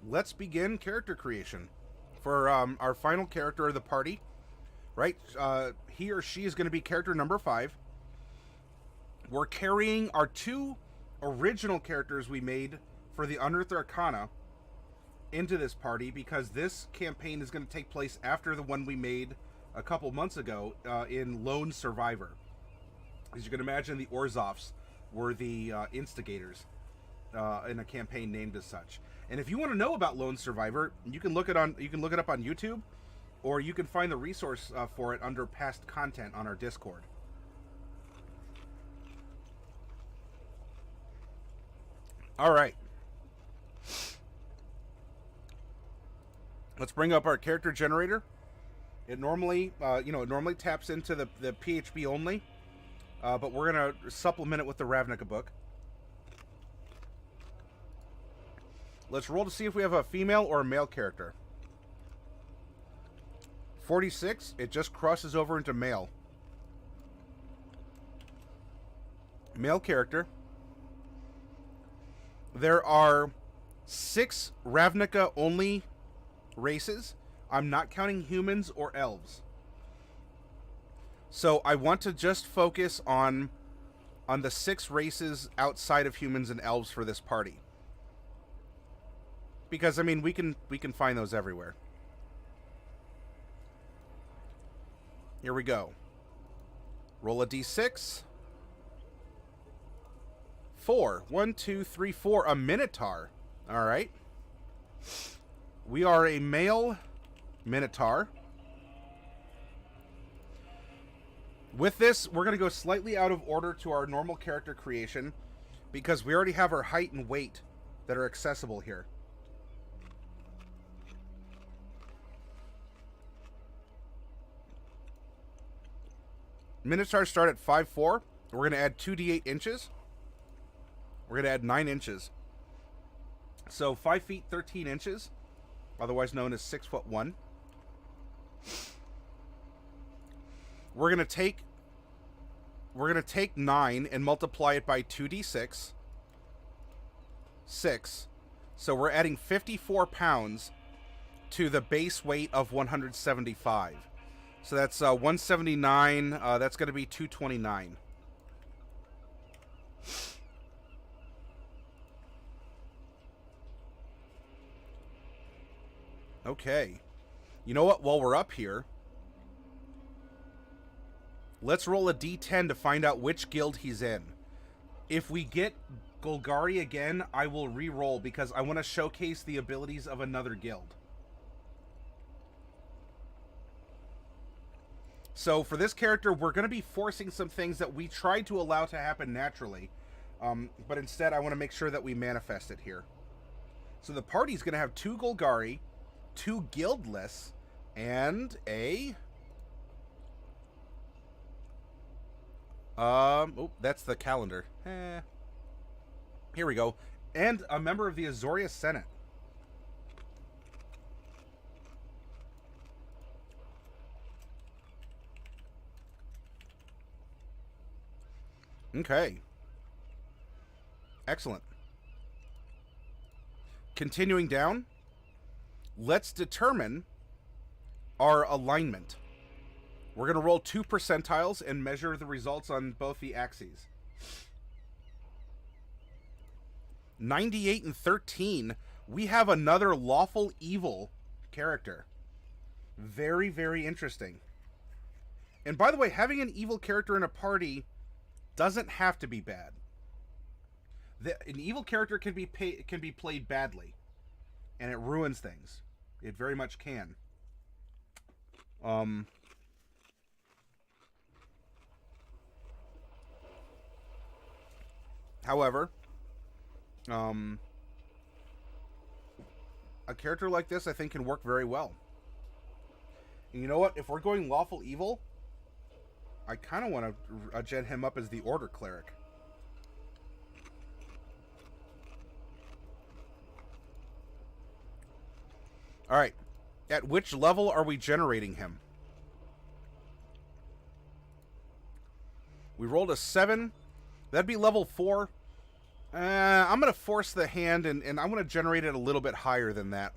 let's begin character creation for our final character of the party. Right? He or she is going to be character number 5. We're carrying our 2 original characters we made for the Unearthed Arcana into this party because this campaign is going to take place after the one we made a couple months ago in Lone Survivor. As you can imagine, the Orzovs were the instigators in a campaign named as such. And if you want to know about Lone Survivor, you can look it up on YouTube, or you can find the resource for it under past content on our Discord. All right. Let's bring up our character generator. It normally, it normally taps into the PHP only, but we're gonna supplement it with the Ravnica book. Let's roll to see if we have a female or a male character. 46, it just crosses over into male. Male character. There are 6 Ravnica only races. I'm not counting humans or elves. So I want to just focus on the 6 races outside of humans and elves for this party. Because I mean we can find those everywhere. Here we go. Roll a d6. 4. 1, 2, 3, 4. A Minotaur. Alright. We are a male Minotaur. With this, we're going to go slightly out of order to our normal character creation because we already have our height and weight that are accessible here. Minotaurs start at 5'4". We're going to add 2d8 inches. We're going to add 9 inches. So 5 feet 13 inches, otherwise known as 6'1". We're going to take 9 and multiply it by 2d6. 6. So we're adding 54 pounds to the base weight of 175. So that's 179. That's going to be 229. Okay. You know what? While we're up here, let's roll a d10 to find out which guild he's in. If we get Golgari again, I will re-roll because I want to showcase the abilities of another guild. So for this character, we're going to be forcing some things that we tried to allow to happen naturally. But instead, I want to make sure that we manifest it here. So the party's going to have 2 Golgari, 2 guildless, and a... oh, that's the calendar. Here we go. And a member of the Azorius Senate. Okay. Excellent. Continuing down, let's determine our alignment. We're going to roll 2 percentiles and measure the results on both the axes. 98 and 13. We have another lawful evil character. Very, very interesting. And by the way, having an evil character in a party doesn't have to be bad. An evil character can be played badly, and it ruins things. It very much can. However, a character like this I think can work very well. And you know what? If we're going lawful evil, I kind of want to gen him up as the Order Cleric. Alright. At which level are we generating him? We rolled a 7. That'd be level 4. I'm going to force the hand, and I'm going to generate it a little bit higher than that.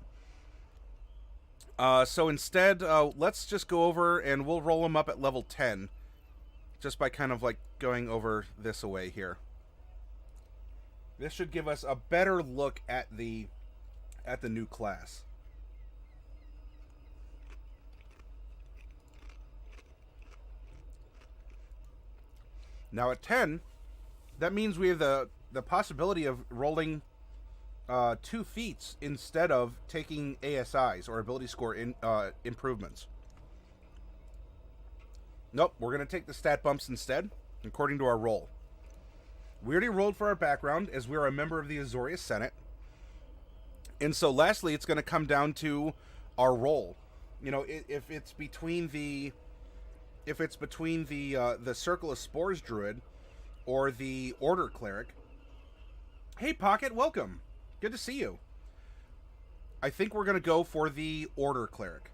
So instead, let's just go over and we'll roll them up at level 10. Just by kind of like going over this away here. This should give us a better look at the new class. Now at 10, that means we have the possibility of rolling 2 feats instead of taking ASIs or ability score improvements. Nope, we're going to take the stat bumps instead, according to our roll. We already rolled for our background, as we're a member of the Azorius Senate. And so lastly, it's going to come down to our roll. You know, if it's between the Circle of Spores Druid or the Order Cleric. Hey, Pocket, welcome. Good to see you. I think we're going to go for the Order Cleric.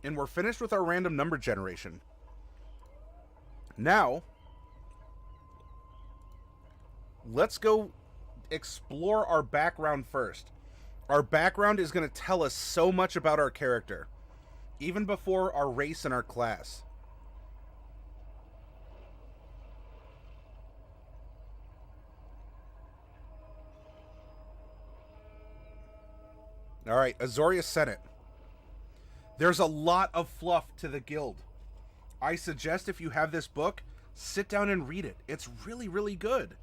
And we're finished with our random number generation. Now, let's go explore our background first. Our background is going to tell us so much about our character, even before our race and our class. All right, Azorius Senate. There's a lot of fluff to the guild. I suggest if you have this book, sit down and read it. It's really, really good.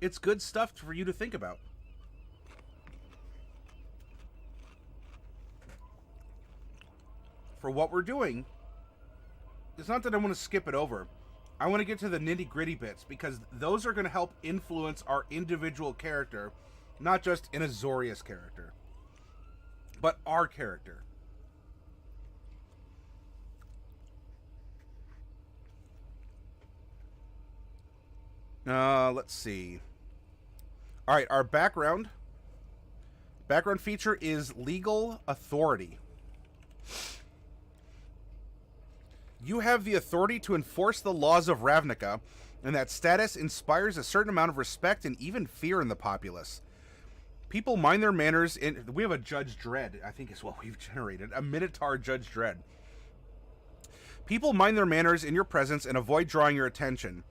It's good stuff for you to think about. For what we're doing, it's not that I want to skip it over. I want to get to the nitty-gritty bits, because those are going to help influence our individual character, not just an Azorius character, but our character. Let's see. All right, our background feature is legal authority. You have the authority to enforce the laws of Ravnica, and that status inspires a certain amount of respect and even fear in the populace. People mind their manners we have a Judge Dread, I think is what we've generated. A Minotaur Judge Dread. People mind their manners in your presence and avoid drawing your attention.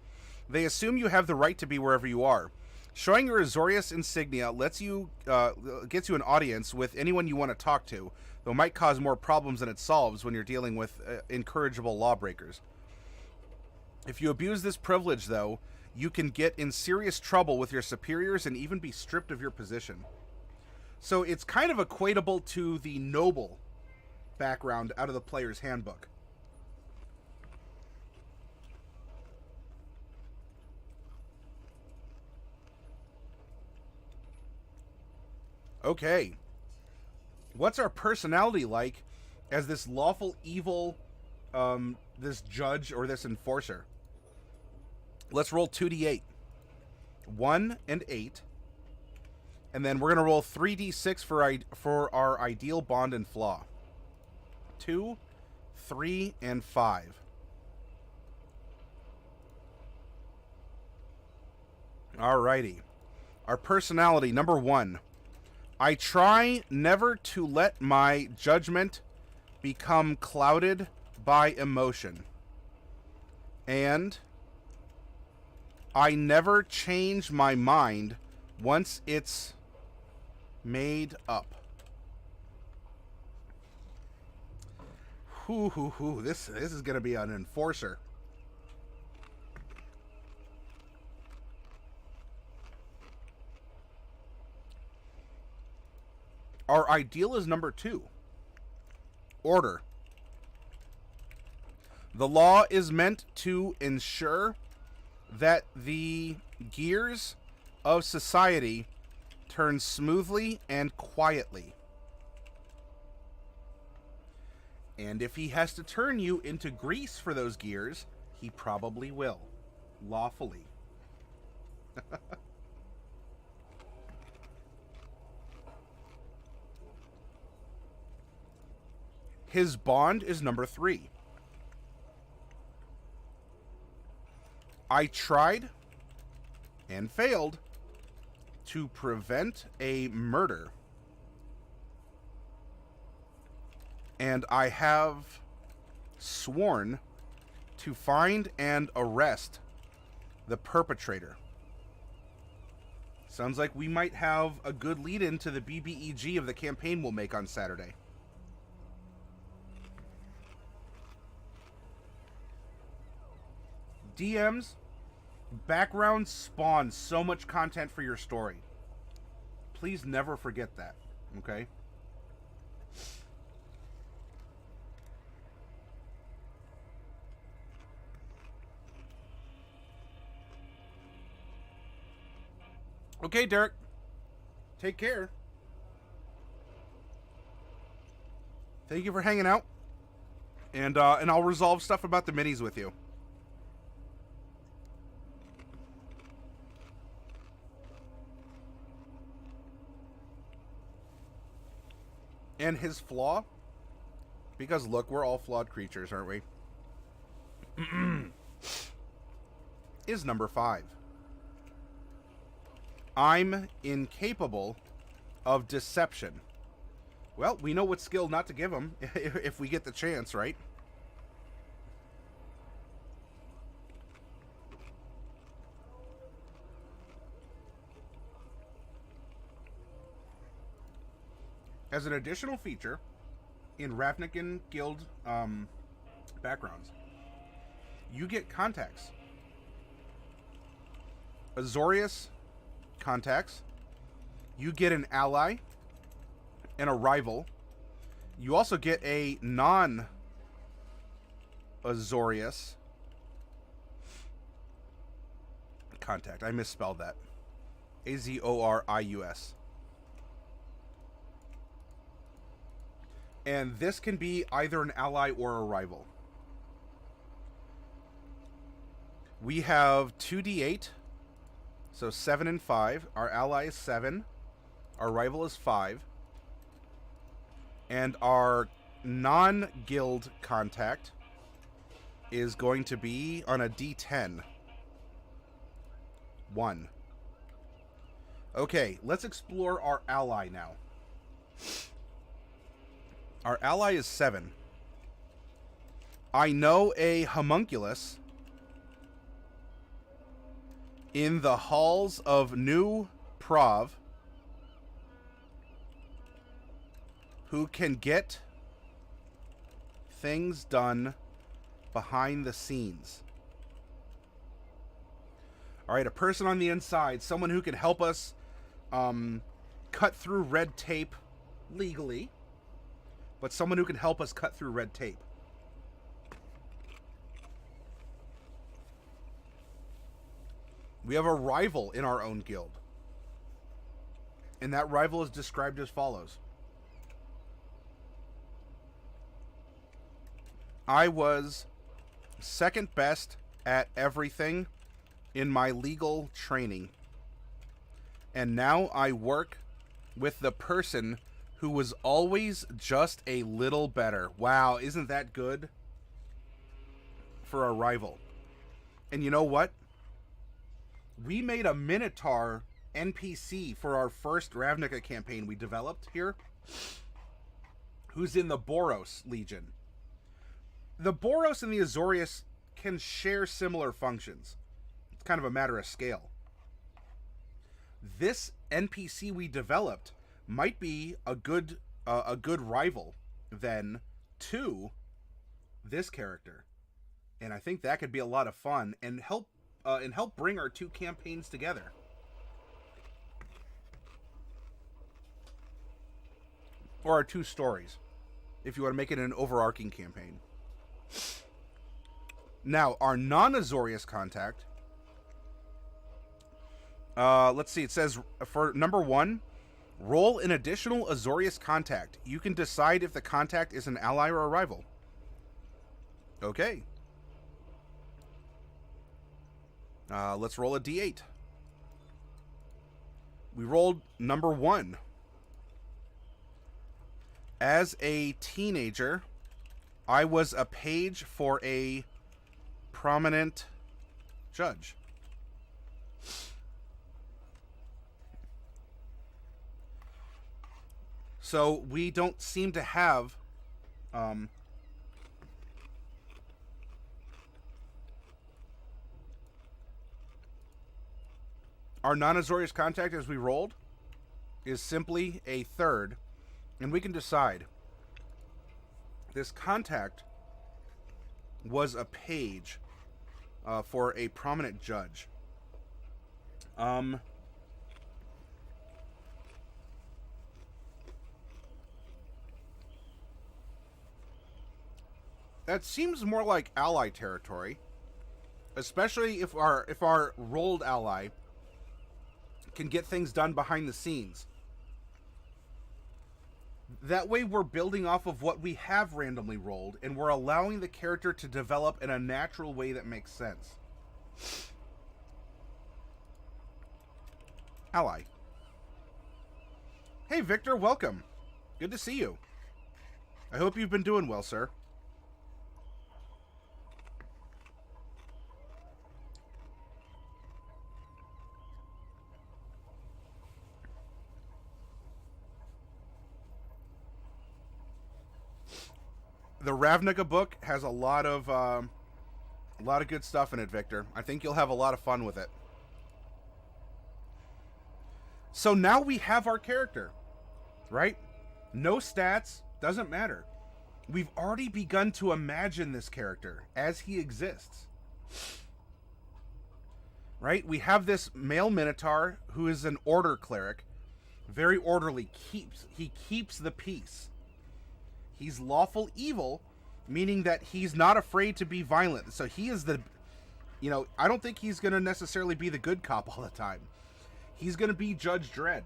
They assume you have the right to be wherever you are. Showing your Azorius insignia gets you an audience with anyone you want to talk to, though it might cause more problems than it solves when you're dealing with incorrigible lawbreakers. If you abuse this privilege, though, you can get in serious trouble with your superiors and even be stripped of your position. So it's kind of equatable to the noble background out of the player's handbook. Okay. What's our personality like as this lawful evil, this judge or this enforcer? Let's roll 2d8. 1 and 8. And then we're going to roll 3d6 for our ideal bond and flaw. 2, 3, and 5. Alrighty. Our personality, number 1. I try never to let my judgment become clouded by emotion. And I never change my mind once it's made up. This is going to be an enforcer. Our ideal is number 2. Order. The law is meant to ensure that the gears of society turn smoothly and quietly. And if he has to turn you into grease for those gears, he probably will. Lawfully. His bond is number 3. I tried and failed to prevent a murder. And I have sworn to find and arrest the perpetrator. Sounds like we might have a good lead-in to the BBEG of the campaign we'll make on Saturday. DMs, backgrounds spawn so much content for your story. Please never forget that, okay? Okay, Derek. Take care. Thank you for hanging out. And I'll resolve stuff about the minis with you. And his flaw, because look, we're all flawed creatures, aren't we? Is number 5. I'm incapable of deception. Well, we know what skill not to give him if we get the chance, right? As an additional feature in Ravnica Guild backgrounds, you get contacts. Azorius contacts. You get an ally and a rival. You also get a non-Azorius contact. I misspelled that. Azorius. And this can be either an ally or a rival. We have 2d8. So 7 and 5. Our ally is 7. Our rival is 5. And our non-guild contact is going to be on a d10. 1. Okay, let's explore our ally now. Our ally is 7. I know a homunculus in the halls of New Prov who can get things done behind the scenes. All right, a person on the inside, someone who can help us cut through red tape legally, but someone who can help us cut through red tape. We have a rival in our own guild. And that rival is described as follows. I was second best at everything in my legal training. And now I work with the person who was always just a little better. Wow, isn't that good for a rival? And you know what? We made a Minotaur NPC for our first Ravnica campaign we developed here, who's in the Boros Legion. The Boros and the Azorius can share similar functions. It's kind of a matter of scale. This NPC we developed might be a good rival then to this character, and I think that could be a lot of fun and help bring our two campaigns together. Or our two stories, if you want to make it an overarching campaign. Now, our non-Azorius contact. Let's see, it says for number 1, roll an additional Azorius contact. You can decide if the contact is an ally or a rival. Okay. Let's roll a d8. We rolled number 1. As a teenager, I was a page for a prominent judge. So we don't seem to have our non-Azorius contact as we rolled is simply a third, and we can decide this contact was a page for a prominent judge. That seems more like ally territory, especially if our rolled ally can get things done behind the scenes. That way we're building off of what we have randomly rolled, and we're allowing the character to develop in a natural way that makes sense. Ally. Hey Victor, welcome. Good to see you. I hope you've been doing well, sir. The Ravnica book has a lot of good stuff in it, Victor. I think you'll have a lot of fun with it. So now we have our character, right? No stats, doesn't matter. We've already begun to imagine this character as he exists. Right? We have this male Minotaur who is an order cleric. Very orderly. He keeps the peace. He's lawful evil, meaning that he's not afraid to be violent. So he is the, I don't think he's going to necessarily be the good cop all the time. He's going to be Judge Dredd.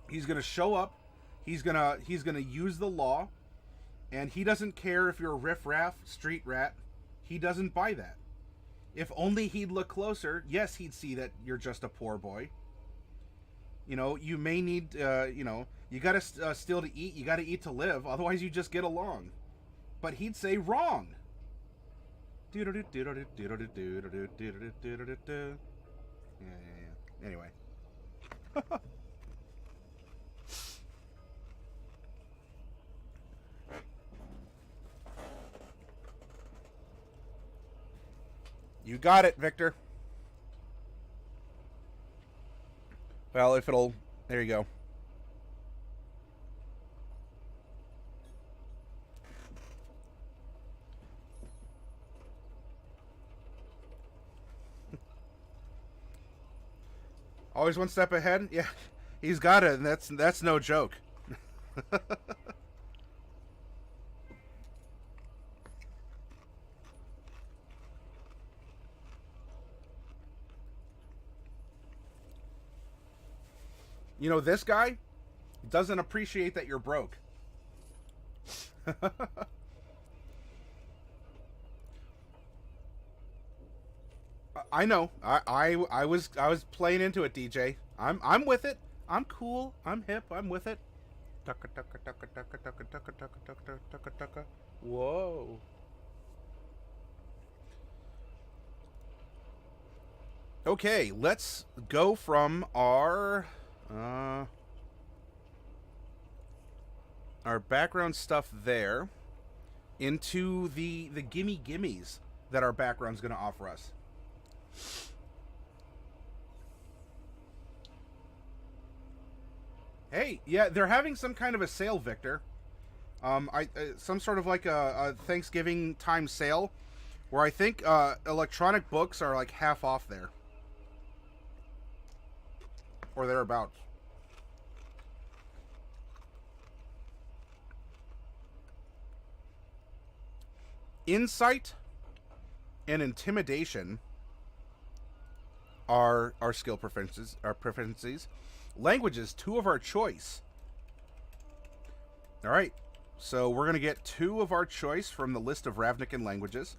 He's going to show up. He's going to use the law, and he doesn't care if you're a riffraff, street rat. He doesn't buy that. If only he'd look closer, yes, he'd see that you're just a poor boy. You may need, you gotta steal to eat, you gotta eat to live, otherwise you just get along. But he'd say wrong. Yeah. Anyway. You got it, Victor. Well, if it'll... There you go. Always one step ahead? Yeah, he's got it, and that's no joke. This guy doesn't appreciate that you're broke. I know. I was playing into it, DJ. I'm with it. I'm cool. I'm hip. I'm with it. Whoa. Okay, let's go from our background stuff there into the gimme gimmies that our background's going to offer us. Hey, yeah, they're having some kind of a sale, Victor. Some sort of like a Thanksgiving time sale, where I think electronic books are like half off there, or thereabouts. Insight and intimidation are our skill proficiencies. Languages, 2 of our choice. All right, so we're going to get 2 of our choice from the list of Ravnican languages.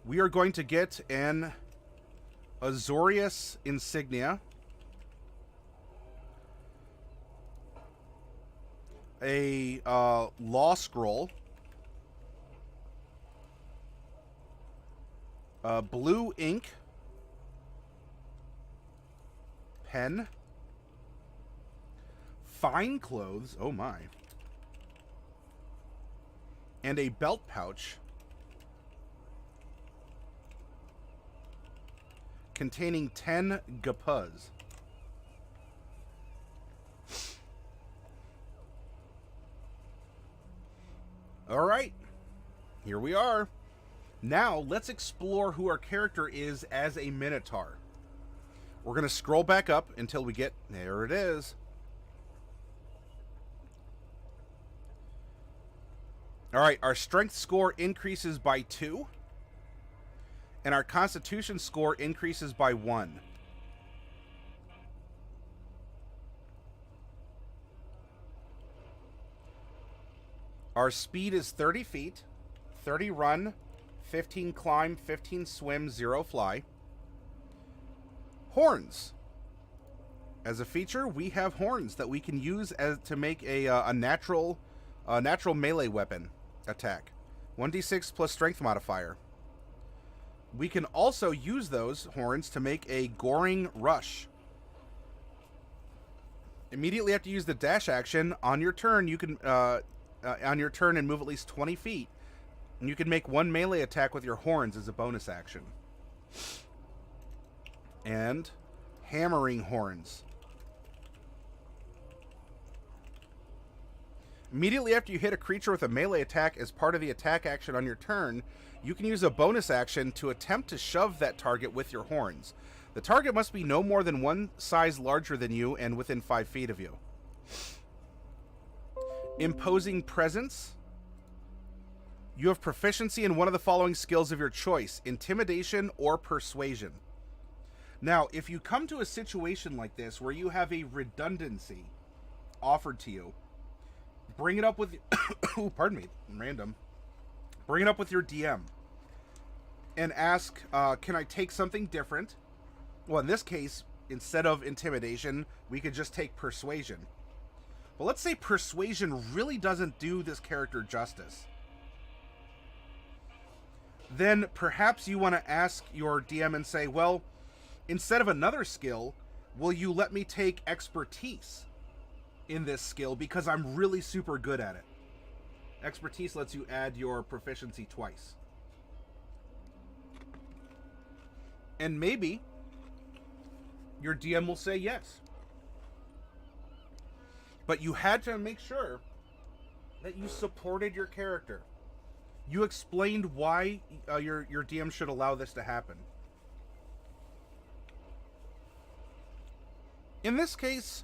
We are going to get an Azorius insignia, a law scroll, blue ink, pen, fine clothes, oh my, and a belt pouch containing 10 gapuz. All right, here we are. Now, let's explore who our character is as a Minotaur. We're going to scroll back up until we get... There it is. All right, our strength score increases by 2. And our constitution score increases by 1. Our speed is 30 feet, 30 run, 15 climb, 15 swim, 0 fly. Horns. As a feature, we have horns that we can use as to make a natural melee weapon attack. 1d6 plus strength modifier. We can also use those horns to make a goring rush. Immediately after you use the dash action, on your turn, you can and move at least 20 feet. And you can make one melee attack with your horns as a bonus action. And hammering horns. Immediately after you hit a creature with a melee attack as part of the attack action on your turn, you can use a bonus action to attempt to shove that target with your horns. The target must be no more than one size larger than you and within 5 feet of you. Imposing presence. You have proficiency in one of the following skills of your choice: intimidation or persuasion. Now, if you come to a situation like this where you have a redundancy offered to you, bring it up with... Ooh, pardon me, random. Bring it up with your DM and ask, can I take something different? Well, in this case, instead of intimidation, we could just take persuasion. But let's say persuasion really doesn't do this character justice. Then perhaps you want to ask your DM and say, well, instead of another skill, will you let me take expertise in this skill because I'm really super good at it? Expertise lets you add your proficiency twice. And maybe your DM will say yes. But you had to make sure that you supported your character. You explained why your DM should allow this to happen. In this case,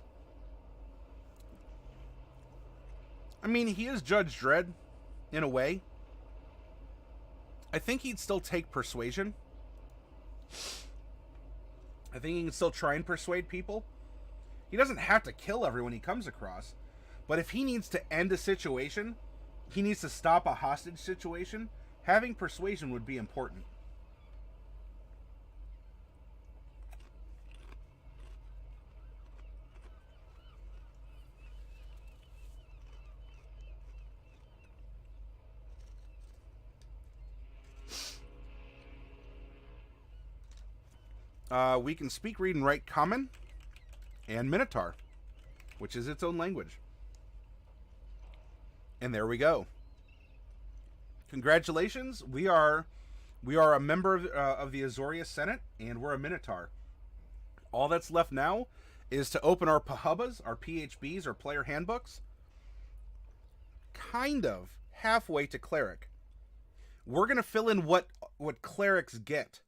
I mean, he is Judge Dredd, in a way. I think he'd still take persuasion. I think he can still try and persuade people. He doesn't have to kill everyone he comes across. But if he needs to end a situation, he needs to stop a hostage situation, having persuasion would be important. We can speak, read, and write Common and Minotaur, which is its own language. And there we go. Congratulations. We are a member of the Azorius Senate, and we're a Minotaur. All that's left now is to open our PHBs, our PHBs, our player handbooks, kind of halfway to Cleric. We're going to fill in what clerics get,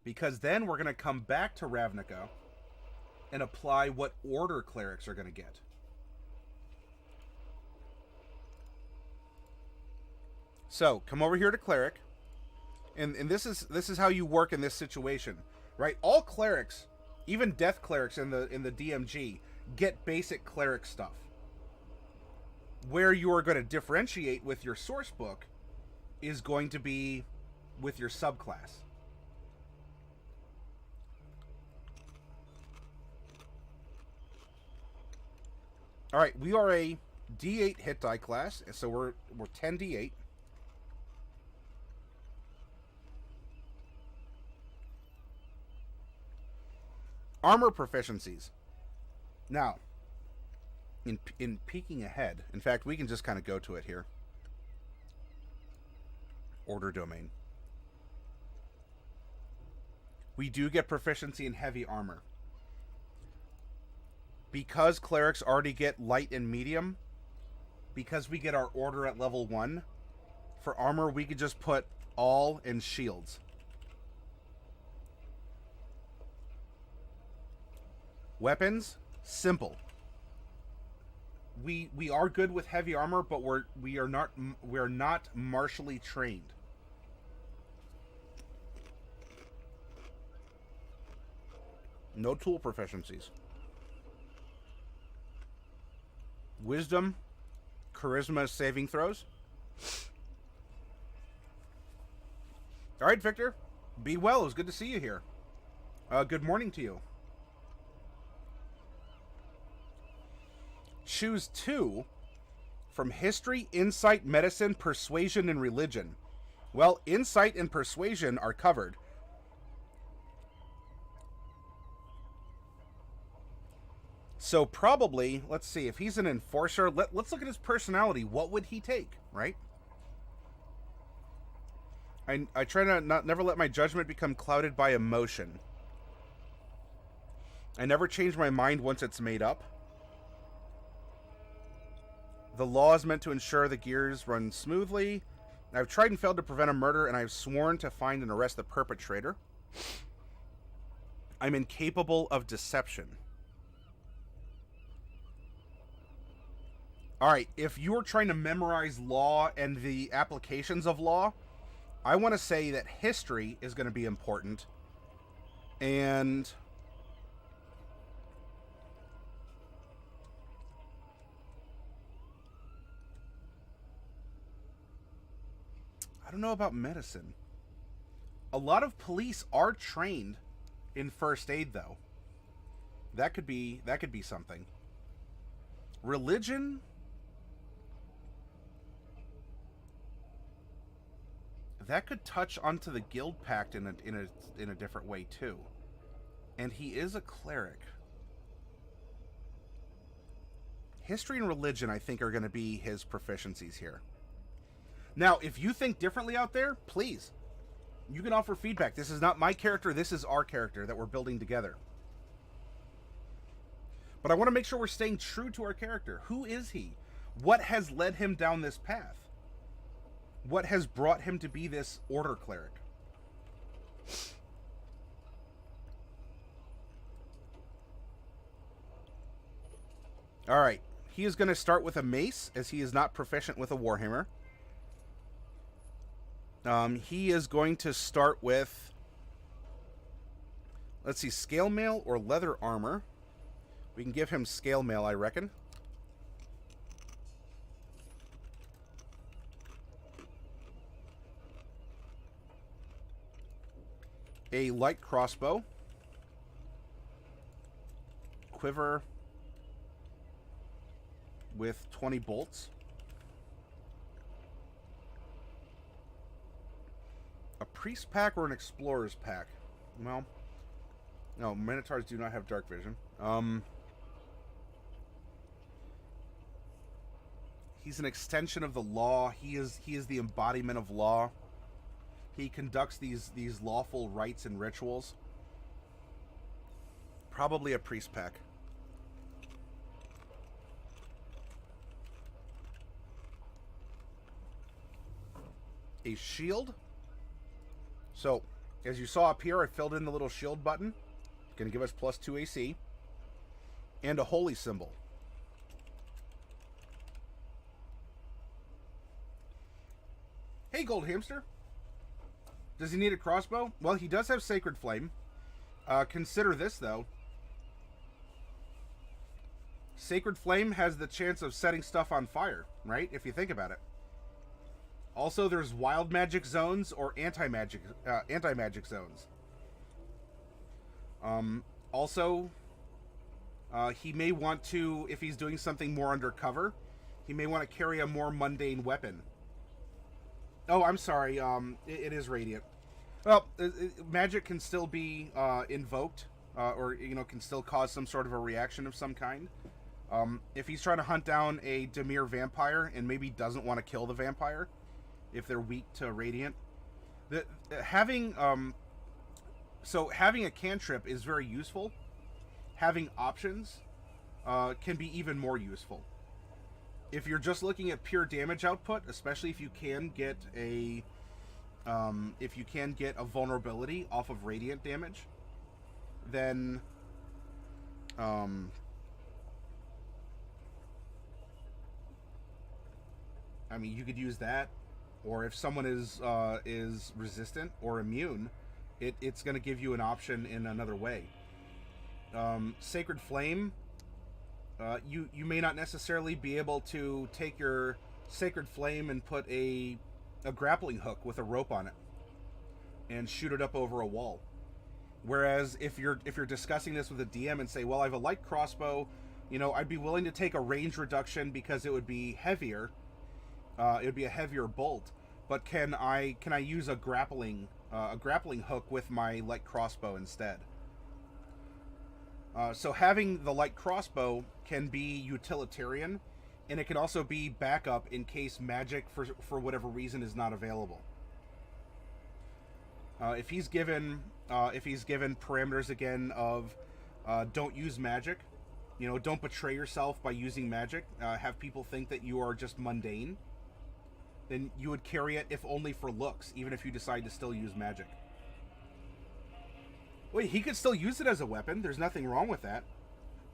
because then we're going to come back to Ravnica and apply what order clerics are going to get. So, come over here to Cleric, and this is how you work in this situation, right? All clerics, even death clerics in the DMG, get basic cleric stuff. Where you are going to differentiate with your source book is going to be with your subclass. All right, we are a D8 hit die class, so we're 10 D8. Armor proficiencies. Now, in peeking ahead, in fact, we can just kind of go to it here. Order domain. We do get proficiency in heavy armor. Because clerics already get light and medium, because we get our order at level 1, for armor we could just put all and shields. Weapons, simple. We are good with heavy armor, but we're not martially trained. No tool proficiencies. Wisdom, charisma, saving throws. All right, Victor. Be well. It was good to see you here. Good morning to you. Choose 2 from history, insight, medicine, persuasion, and religion. Well, insight and persuasion are covered. So probably, let's see, if he's an enforcer, let's look at his personality. What would he take, right? I try to never let my judgment become clouded by emotion. I never change my mind once it's made up. The law is meant to ensure the gears run smoothly. I've tried and failed to prevent a murder, and I've sworn to find and arrest the perpetrator. I'm incapable of deception. Alright, if you're trying to memorize law and the applications of law, I want to say that history is going to be important. And I don't know about medicine. A lot of police are trained in first aid, though. That could be something. Religion. That could touch onto the guild pact in a different way too. And he is a cleric. History and religion, I think, are going to be his proficiencies here. Now, if you think differently out there, please, you can offer feedback. This is not my character. This is our character that we're building together. But I want to make sure we're staying true to our character. Who is he? What has led him down this path? What has brought him to be this order cleric? Alright. He is going to start with a mace, as he is not proficient with a warhammer. He is going to start with, let's see, scale mail or leather armor. We can give him scale mail, I reckon. A light crossbow. Quiver with 20 bolts. A priest pack or an explorer's pack? Well, no, Minotaurs do not have dark vision. He's an extension of the law. He is the embodiment of law. He conducts these lawful rites and rituals. Probably a priest pack. A shield. So, as you saw up here, I filled in the little shield button. Going to give us +2 AC. And a holy symbol. Hey, Gold Hamster. Does he need a crossbow? Well, he does have Sacred Flame. Consider this, though. Sacred Flame has the chance of setting stuff on fire, right? If you think about it. Also, there's wild magic zones or anti-magic zones. Also, he may want to, if he's doing something more undercover, he may want to carry a more mundane weapon. Oh, I'm sorry. It is radiant. Well, magic can still be invoked or can still cause some sort of a reaction of some kind. If he's trying to hunt down a Dimir vampire and maybe doesn't want to kill the vampire, if they're weak to radiant, having a cantrip is very useful. Having options can be even more useful. If you're just looking at pure damage output, especially if you can get a vulnerability off of radiant damage, then you could use that. Or if someone is resistant or immune, it's going to give you an option in another way. Sacred Flame, you may not necessarily be able to take your Sacred Flame and put a grappling hook with a rope on it and shoot it up over a wall. Whereas if you're discussing this with a DM and say, well, I have a light crossbow, I'd be willing to take a range reduction because it would be heavier. It would be a heavier bolt, but can I use a grappling hook with my light crossbow instead? So having the light crossbow can be utilitarian, and it can also be backup in case magic for whatever reason is not available. If he's given parameters again of don't use magic, don't betray yourself by using magic, have people think that you are just mundane, then you would carry it if only for looks, even if you decide to still use magic. Wait, he could still use it as a weapon. There's nothing wrong with that.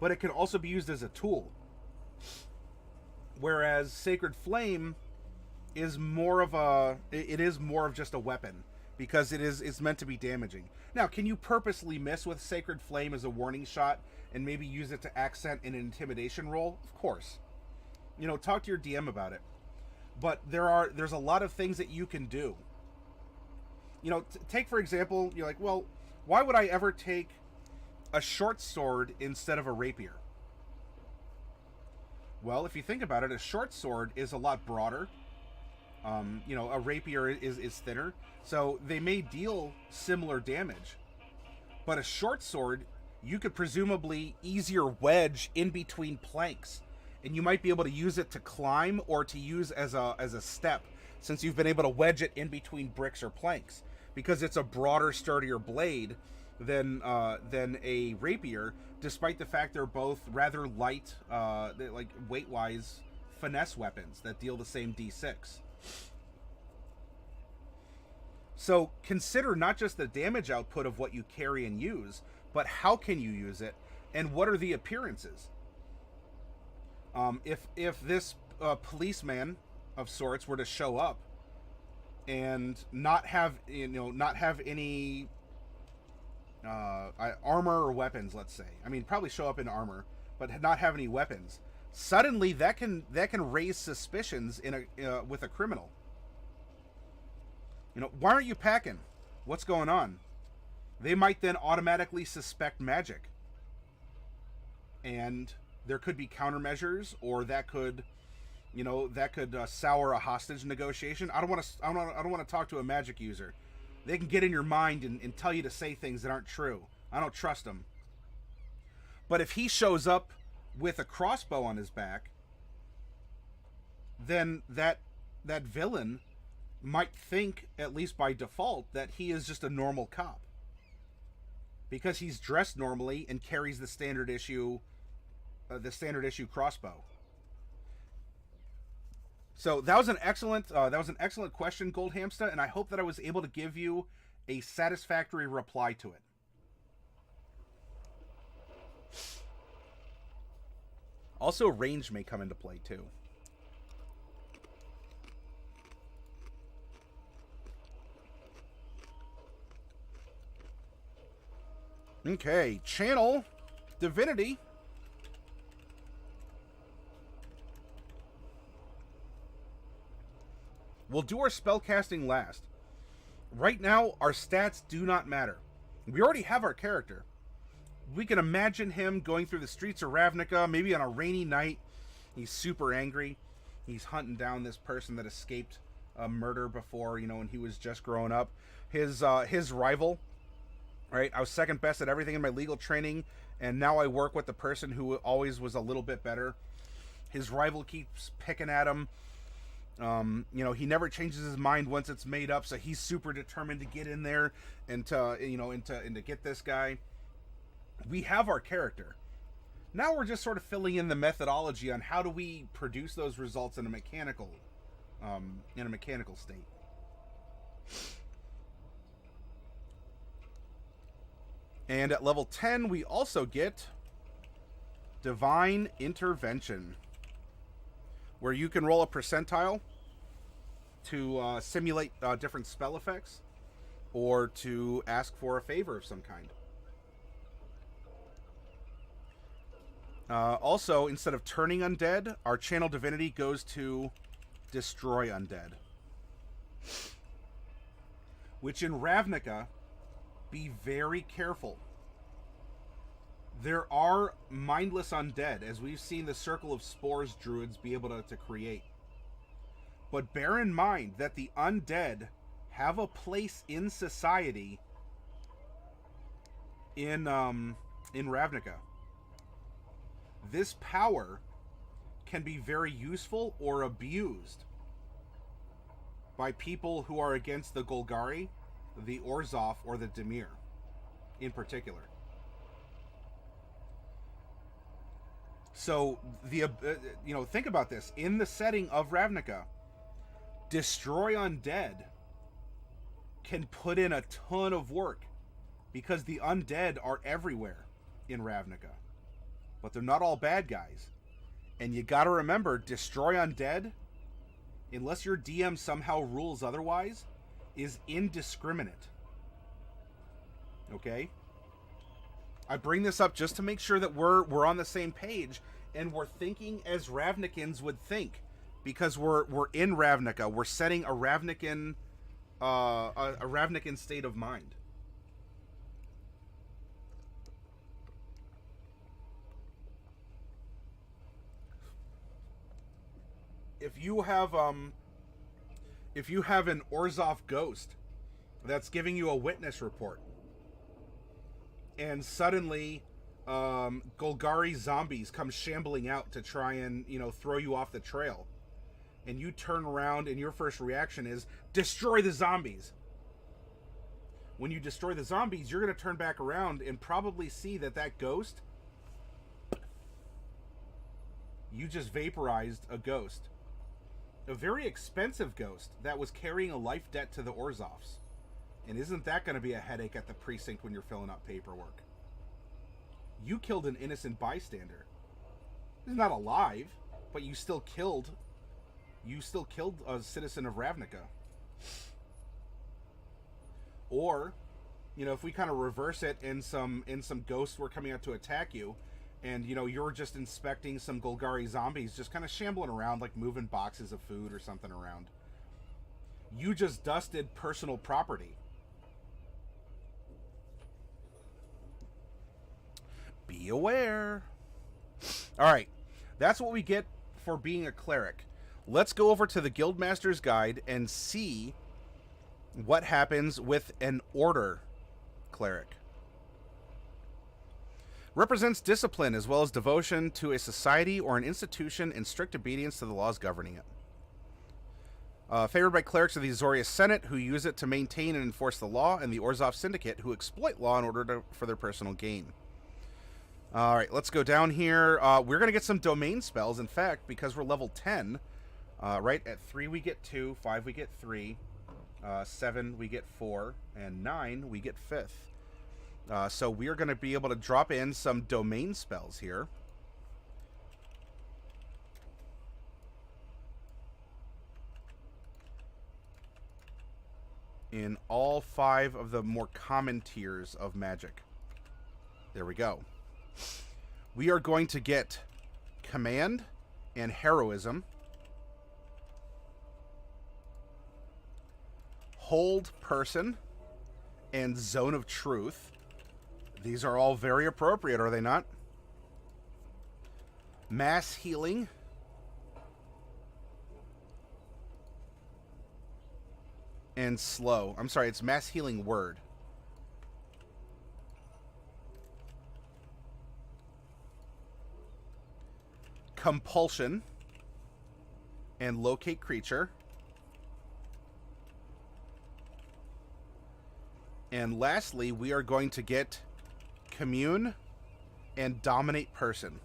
But it can also be used as a tool. Whereas Sacred Flame is more of just a weapon, because it's meant to be damaging. Now, can you purposely miss with Sacred Flame as a warning shot and maybe use it to accent an intimidation roll? Of course. Talk to your DM about it. But there's a lot of things that you can do. Take for example, you're like, well, why would I ever take a short sword instead of a rapier? Well, if you think about it, a short sword is a lot broader. A rapier is thinner, so they may deal similar damage. But a short sword, you could presumably easier wedge in between planks, and you might be able to use it to climb or to use as a step, since you've been able to wedge it in between bricks or planks, because it's a broader, sturdier blade than a rapier, despite the fact they're both rather light, like weight-wise, finesse weapons that deal the same D6. So consider not just the damage output of what you carry and use, but how can you use it, and what are the appearances? If this policeman of sorts were to show up and not have any armor or weapons, let's say. Probably show up in armor, but not have any weapons. Suddenly, that can raise suspicions with a criminal. Why aren't you packing? What's going on? They might then automatically suspect magic, and there could be countermeasures, or that could sour a hostage negotiation. I don't want to talk to a magic user. They can get in your mind and tell you to say things that aren't true. I don't trust them. But if he shows up with a crossbow on his back, then that villain might think, at least by default, that he is just a normal cop, because he's dressed normally and carries the standard issue crossbow. So that was an excellent question, Goldhamster, and I hope that I was able to give you a satisfactory reply to it. Also, range may come into play too. Okay, channel divinity. We'll do our spellcasting last. Right now, our stats do not matter. We already have our character. We can imagine him going through the streets of Ravnica, maybe on a rainy night. He's super angry. He's hunting down this person that escaped a murder before, when he was just growing up. His rival Right? I was second best at everything in my legal training, and now I work with the person who always was a little bit better. His rival keeps picking at him. You know, he never changes his mind once it's made up, so he's super determined to get in there and to, you know, and to get this guy. We have our character. Now we're just sort of filling in the methodology on how do we produce those results in a mechanical state. And at level 10, we also get Divine Intervention, where you can roll a percentile to simulate different spell effects or to ask for a favor of some kind. Also, instead of turning undead, our channel divinity goes to destroy undead. Which in Ravnica, be very careful. There are mindless undead, as we've seen the Circle of Spores druids be able to create. But bear in mind that the undead have a place in society in Ravnica. This power can be very useful or abused by people who are against the Golgari, the Orzhov, or the Dimir in particular. So, you know, think about this. In the setting of Ravnica, Destroy Undead can put in a ton of work because the undead are everywhere in Ravnica. But they're not all bad guys. And you gotta remember, Destroy Undead, unless your DM somehow rules otherwise, is indiscriminate. Okay? I bring this up just to make sure that we're on the same page and we're thinking as Ravnicans would think, because we're in Ravnica. We're setting a Ravnican state of mind. If you have an Orzhov ghost that's giving you a witness report, and suddenly Golgari zombies come shambling out to try and, you know, throw you off the trail, and you turn around and your first reaction is destroy the zombies. When you destroy the zombies, you're going to turn back around and probably see that ghost, you just vaporized a ghost. A very expensive ghost that was carrying a life debt to the Orzhovs. And isn't that going to be a headache at the precinct when you're filling out paperwork? You killed an innocent bystander. He's not alive, but you still killed a citizen of Ravnica. Or, you know, if we kind of reverse it and some ghosts were coming out to attack you, and, you know, you're just inspecting some Golgari zombies just kind of shambling around, like moving boxes of food or something around. You just dusted personal property. Be aware. All right. That's what we get for being a cleric. Let's go over to the Guildmaster's Guide and see what happens with an order cleric. Represents discipline as well as devotion to a society or an institution and strict obedience to the laws governing it. Favored by clerics of the Azorius Senate, who use it to maintain and enforce the law, and the Orzhov Syndicate, who exploit law in order for their personal gain. All right, let's go down here. We're going to get some domain spells. In fact, because we're level 10, right, at 3 we get 2, 5 we get 3, 7 we get 4, and 9 we get 5th. So we are going to be able to drop in some domain spells here. In all 5 of the more common tiers of magic. There we go. We are going to get Command and Heroism. Hold Person and Zone of Truth. These are all very appropriate, are they not? Mass Healing. And Slow. I'm sorry, it's Mass Healing Word. compulsion and locate creature. And lastly, we are going to get commune and dominate person.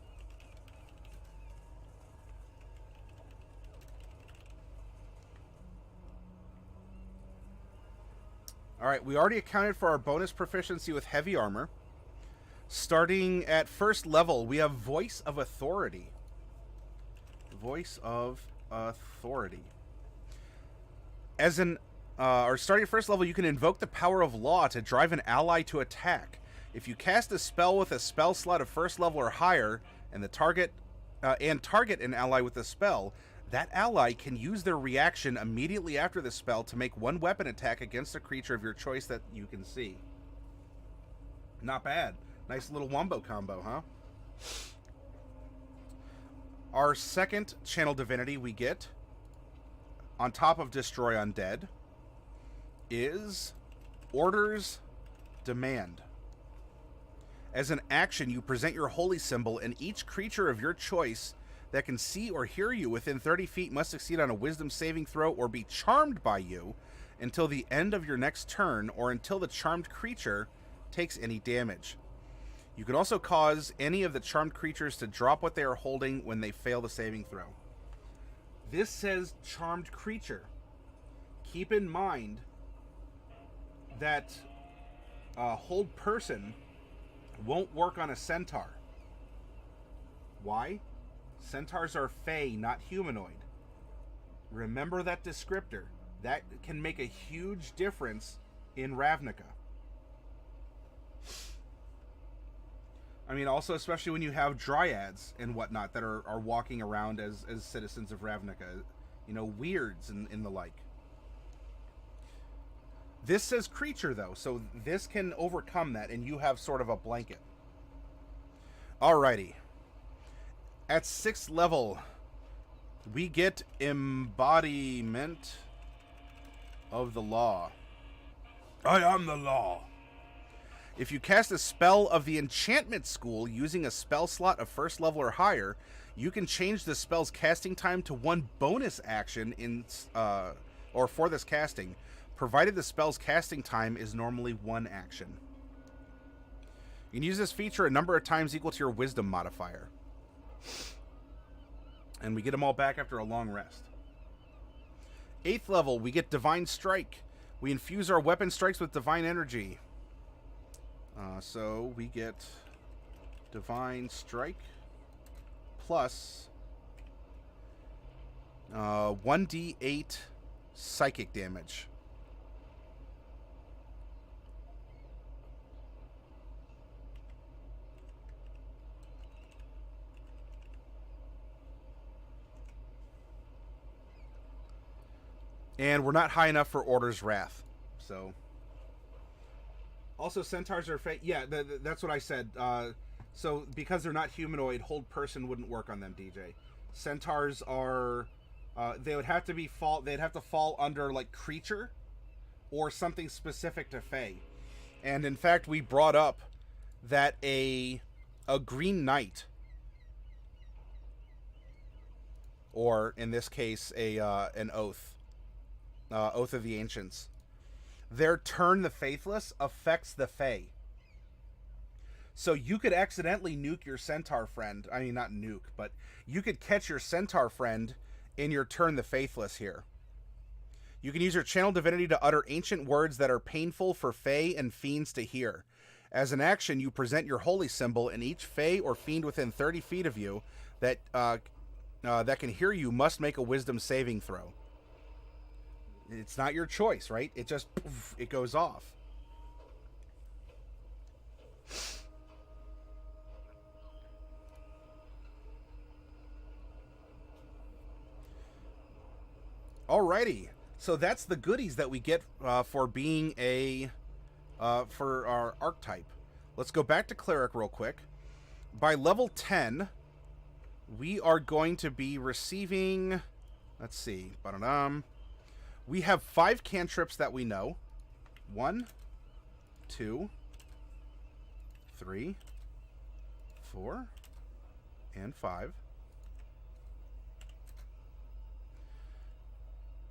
Alright, we already accounted for our bonus proficiency with heavy armor. Starting at first level, we have Voice of Authority. Voice of Authority. As an, or starting at first level, you can invoke the power of law to drive an ally to attack. If you cast a spell with a spell slot of first level or higher, and target an ally with the spell, that ally can use their reaction immediately after the spell to make one weapon attack against a creature of your choice that you can see. Not bad. Nice little wombo combo, huh? Our second channel divinity we get, on top of Destroy Undead, is Order's Demand. As an action, you present your holy symbol, and each creature of your choice that can see or hear you within 30 feet must succeed on a wisdom saving throw or be charmed by you until the end of your next turn, or until the charmed creature takes any damage. You can also cause any of the charmed creatures to drop what they are holding when they fail the saving throw. This says charmed creature. Keep in mind that hold person won't work on a centaur. Why? Centaurs are fey, not humanoid. Remember that descriptor. That can make a huge difference in Ravnica. I mean, also, especially when you have dryads and whatnot that are walking around as citizens of Ravnica. You know, weirds and the like. This says creature, though, so this can overcome that, and you have sort of a blanket. Alrighty. At 6th level, we get Embodiment of the Law. I am the law. If you cast a spell of the Enchantment School using a spell slot of first level or higher, you can change the spell's casting time to one bonus action or for this casting, provided the spell's casting time is normally one action. You can use this feature a number of times equal to your wisdom modifier. And we get them all back after a long rest. 8th level, we get Divine Strike. We infuse our weapon strikes with divine energy. So we get Divine Strike plus 1d8 psychic damage. And we're not high enough for Order's Wrath, so... Also, centaurs are fake. Yeah, that's what I said. So, because they're not humanoid, hold person wouldn't work on them, DJ. Centaurs are... they would have to be they'd have to fall under, like, creature or something specific to Fae. And, in fact, we brought up that a Green Knight, or, in this case, an Oath, Oath of the Ancients, their Turn the Faithless affects the Fae. So you could accidentally nuke your centaur friend. I mean, not nuke, but you could catch your centaur friend in your Turn the Faithless here. You can use your channel divinity to utter ancient words that are painful for Fae and fiends to hear. As an action, you present your holy symbol, and each Fae or fiend within 30 feet of you that can hear you must make a wisdom saving throw. It's not your choice, right? It just, poof, it goes off. Alrighty, so that's the goodies that we get for being for our archetype. Let's go back to Cleric real quick. By level 10, we are going to be receiving, let's see, we have 5 cantrips that we know. 1, 2, 3, 4, and 5.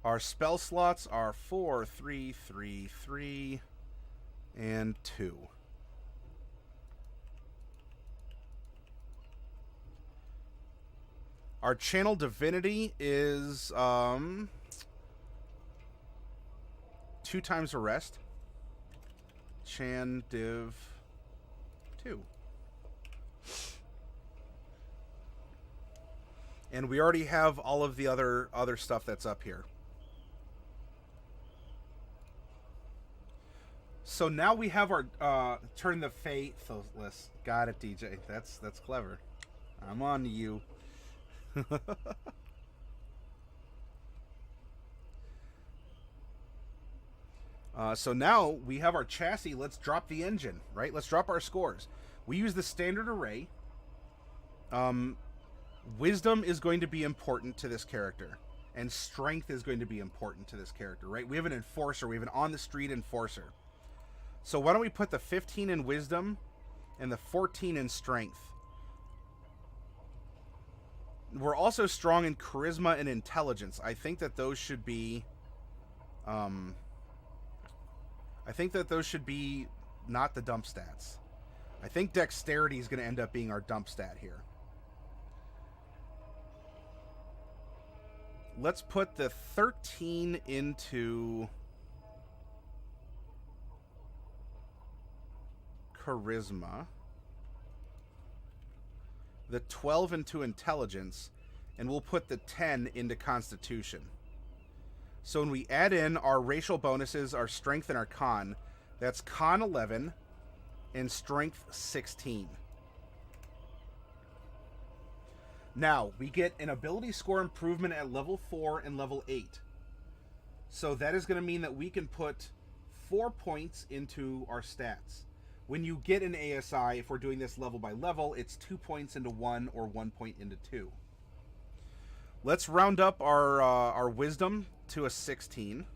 Our spell slots are 4, 3, 3, 3, and 2. Our channel divinity is 2 times arrest. Chan div 2. And we already have all of the other stuff that's up here. So now we have our turn the faithless. Got it, DJ. That's clever. I'm on to you. So now we have our chassis. Let's drop the engine, right? Let's drop our scores. We use the standard array. Wisdom is going to be important to this character, and strength is going to be important to this character, right? We have an enforcer. We have an on-the-street enforcer. So why don't we put the 15 in wisdom and the 14 in strength? We're also strong in charisma and intelligence. I think that those should be not the dump stats. I think dexterity is going to end up being our dump stat here. Let's put the 13 into charisma, the 12 into intelligence, and we'll put the 10 into constitution. So when we add in our racial bonuses, our strength and our con, that's con 11 and strength 16. Now, we get an ability score improvement at level 4 and level 8. So that is going to mean that we can put 4 points into our stats. When you get an ASI, if we're doing this level by level, it's 2 points into 1 or 1 point into 2. Let's round up our wisdom to a 16.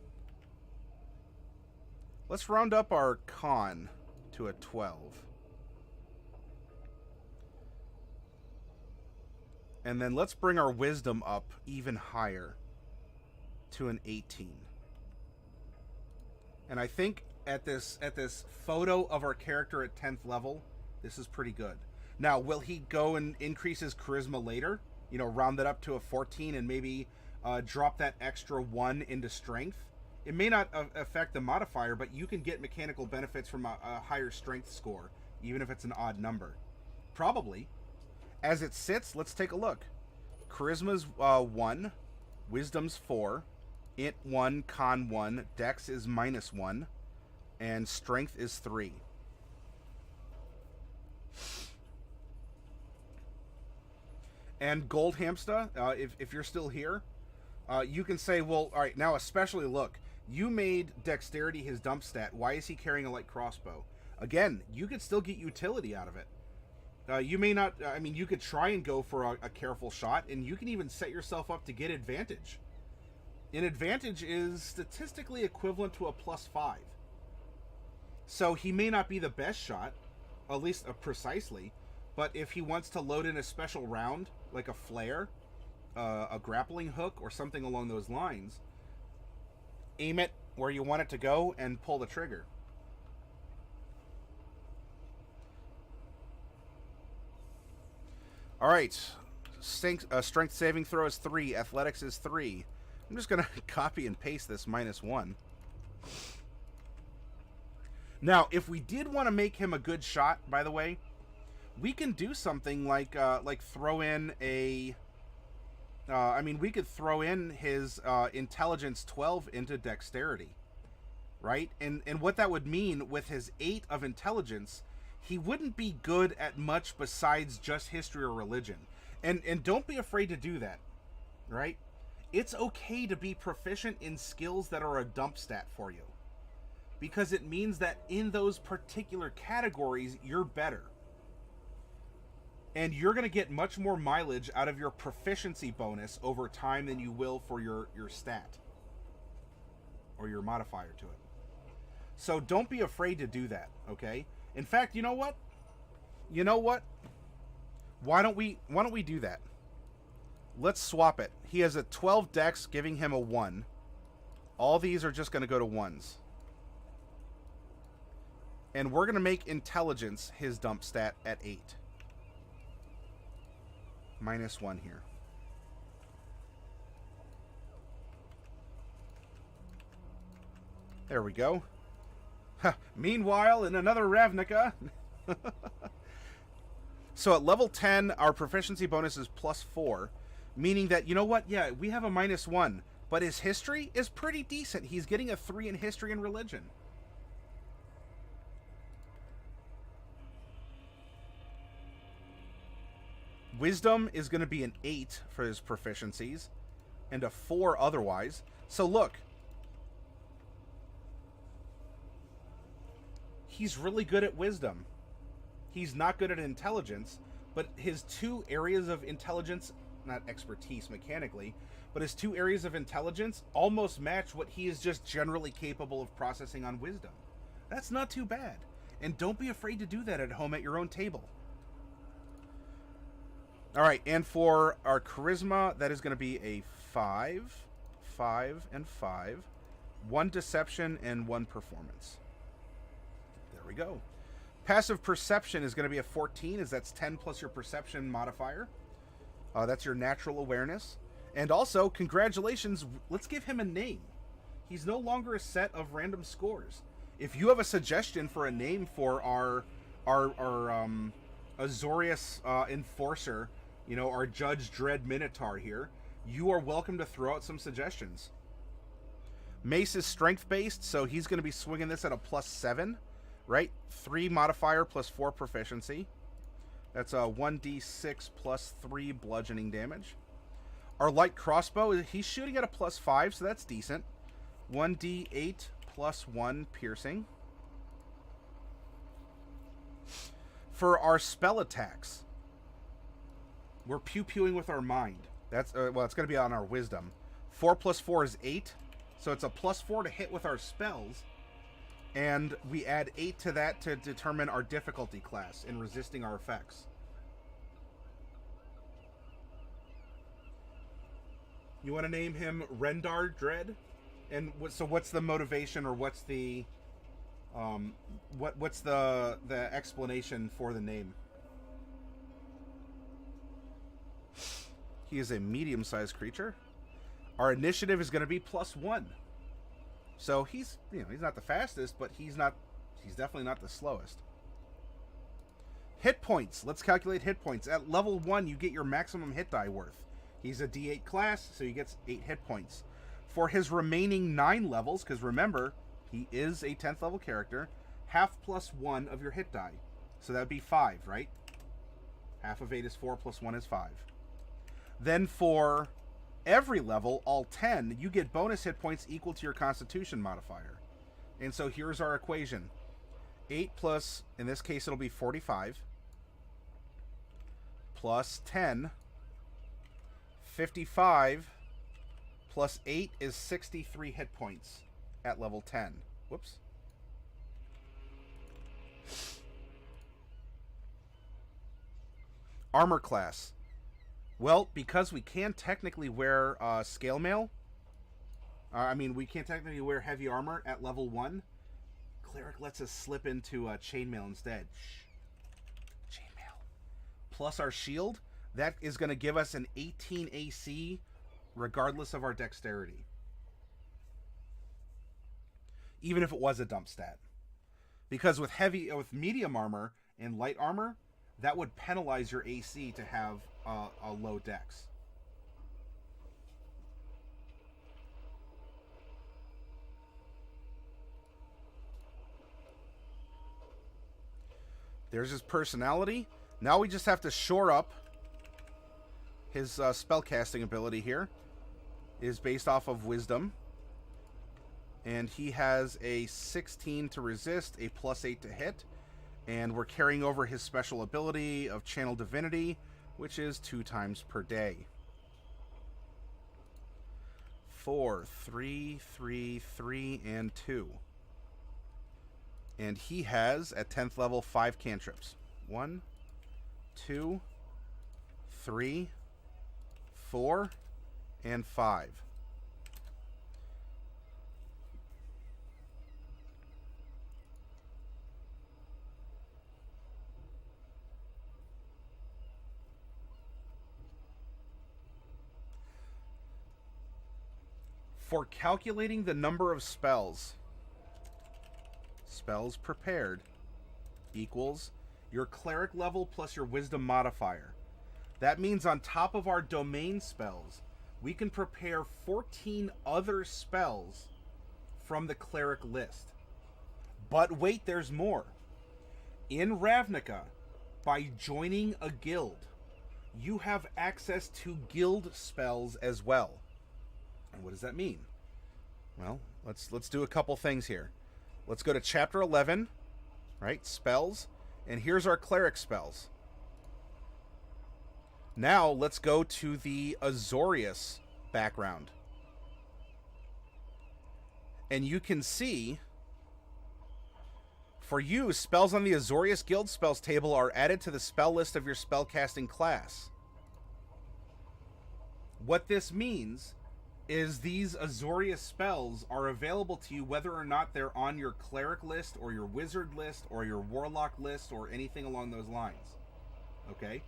Let's round up our con to a 12. And then let's bring our wisdom up even higher to an 18. And I think at this photo of our character at 10th level, this is pretty good. Now, will he go and increase his charisma later? You know, round that up to a 14 and maybe drop that extra 1 into strength? It may not affect the modifier, but you can get mechanical benefits from a higher strength score, even if it's an odd number. Probably. As it sits, let's take a look. Charisma's 1, Wisdom's 4, Int 1, Con 1, Dex is -1, and Strength is 3. And Gold Hamster, if you're still here, you can say, well, all right, now especially look, you made Dexterity his dump stat. Why is he carrying a light crossbow? Again, you could still get utility out of it. You may not, I mean, you could try and go for a careful shot, and you can even set yourself up to get advantage. An advantage is statistically equivalent to a +5. So he may not be the best shot, at least precisely, but if he wants to load in a special round, like a flare, a grappling hook, or something along those lines, aim it where you want it to go and pull the trigger. All right, strength saving throw is 3, athletics is 3. I'm just gonna copy and paste this -1. Now, if we did want to make him a good shot, by the way, we can do something like throw in a. I mean, we could throw in his intelligence 12 into dexterity, right? And what that would mean with his 8 of intelligence, he wouldn't be good at much besides just history or religion. And don't be afraid to do that, right? It's okay to be proficient in skills that are a dump stat for you, because it means that in those particular categories, you're better. And you're going to get much more mileage out of your proficiency bonus over time than you will for your stat or your modifier to it. So don't be afraid to do that, okay? In fact, you know what? You know what? Why don't we do that? Let's swap it. He has a 12 dex, giving him a 1. All these are just going to go to 1s. And we're going to make intelligence his dump stat at 8. -1 here. There we go. Meanwhile, in another Ravnica. So at level 10, our proficiency bonus is +4. Meaning that, you know what? Yeah, we have a -1. But his history is pretty decent. He's getting a 3 in history and religion. Wisdom is going to be an 8 for his proficiencies. And a 4 otherwise. So look. He's really good at wisdom. He's not good at intelligence. But his 2 areas of intelligence, not expertise mechanically, but his 2 areas of intelligence almost match what he is just generally capable of processing on wisdom. That's not too bad. And don't be afraid to do that at home at your own table. Alright, and for our charisma, that is going to be a 5, 5, and 5. 1 deception and 1 performance. There we go. Passive perception is going to be a 14, as that's 10 plus your perception modifier. That's your natural awareness. And also, congratulations, let's give him a name. He's no longer a set of random scores. If you have a suggestion for a name for our Azorius enforcer, you know, our Judge Dread Minotaur here, you are welcome to throw out some suggestions. Mace is strength-based, so he's going to be swinging this at a +7, right? 3 modifier plus 4 proficiency. That's a 1d6 plus 3 bludgeoning damage. Our light crossbow, he's shooting at a +5, so that's decent. 1d8 plus 1 piercing. For our spell attacks, we're pew-pewing with our mind. That's well, it's going to be on our wisdom. 4 plus 4 is 8, so it's a +4 to hit with our spells. And we add 8 to that to determine our difficulty class in resisting our effects. You want to name him Dreandar Dread? And so what's the motivation, or what's the what's the explanation for the name? He is a medium-sized creature. Our initiative is going to be +1. So he's not the fastest, but he's definitely not the slowest. Hit points. Let's calculate hit points. At level 1, you get your maximum hit die worth. He's a D8 class, so he gets 8 hit points. For his remaining 9 levels, because remember, he is a 10th level character, half plus 1 of your hit die. So that would be 5, right? Half of 8 is 4, plus 1 is 5. Then for every level, all 10, you get bonus hit points equal to your Constitution modifier. And so here's our equation. 8 plus, in this case it'll be 45, plus 10, 55, plus 8 is 63 hit points at level 10. Whoops. Armor class. Well, because we can technically wear scale mail, we can't technically wear heavy armor at level 1. Cleric lets us slip into chainmail instead. Shh. Chainmail. Plus our shield, that is going to give us an 18 AC regardless of our dexterity. Even if it was a dump stat. Because with medium armor and light armor, that would penalize your AC to have a low dex. There's his personality. Now we just have to shore up his spellcasting ability here. Is based off of wisdom. And he has a 16 to resist, a +8 to hit. And we're carrying over his special ability of Channel Divinity, which is 2 times per day. 4, 3, 3, 3, and 2. And he has, at 10th level, 5 cantrips. 1, 2, 3, 4, and 5. For calculating the number of spells prepared equals your cleric level plus your wisdom modifier. That means on top of our domain spells, we can prepare 14 other spells from the cleric list. But wait, there's more. In Ravnica, by joining a guild, you have access to guild spells as well. And what does that mean? Well, let's do a couple things here. Let's go to chapter 11, right? Spells, and here's our cleric spells. Now let's go to the Azorius background. And you can see, for you, spells on the Azorius Guild Spells table are added to the spell list of your spellcasting class. What this means is these Azorius spells are available to you whether or not they're on your cleric list or your wizard list or your warlock list or anything along those lines. Okay?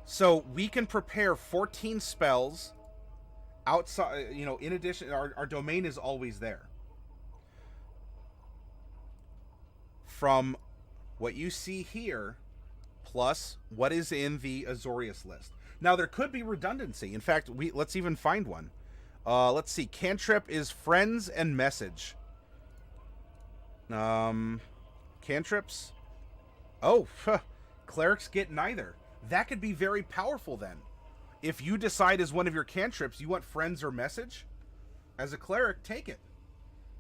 So we can prepare 14 spells outside, in addition, our domain is always there. From what you see here, plus what is in the Azorius list. Now, there could be redundancy. In fact, let's even find one. Let's see. Cantrip is friends and message. Cantrips. Oh, clerics get neither. That could be very powerful then. If you decide as one of your cantrips you want friends or message, as a cleric, take it.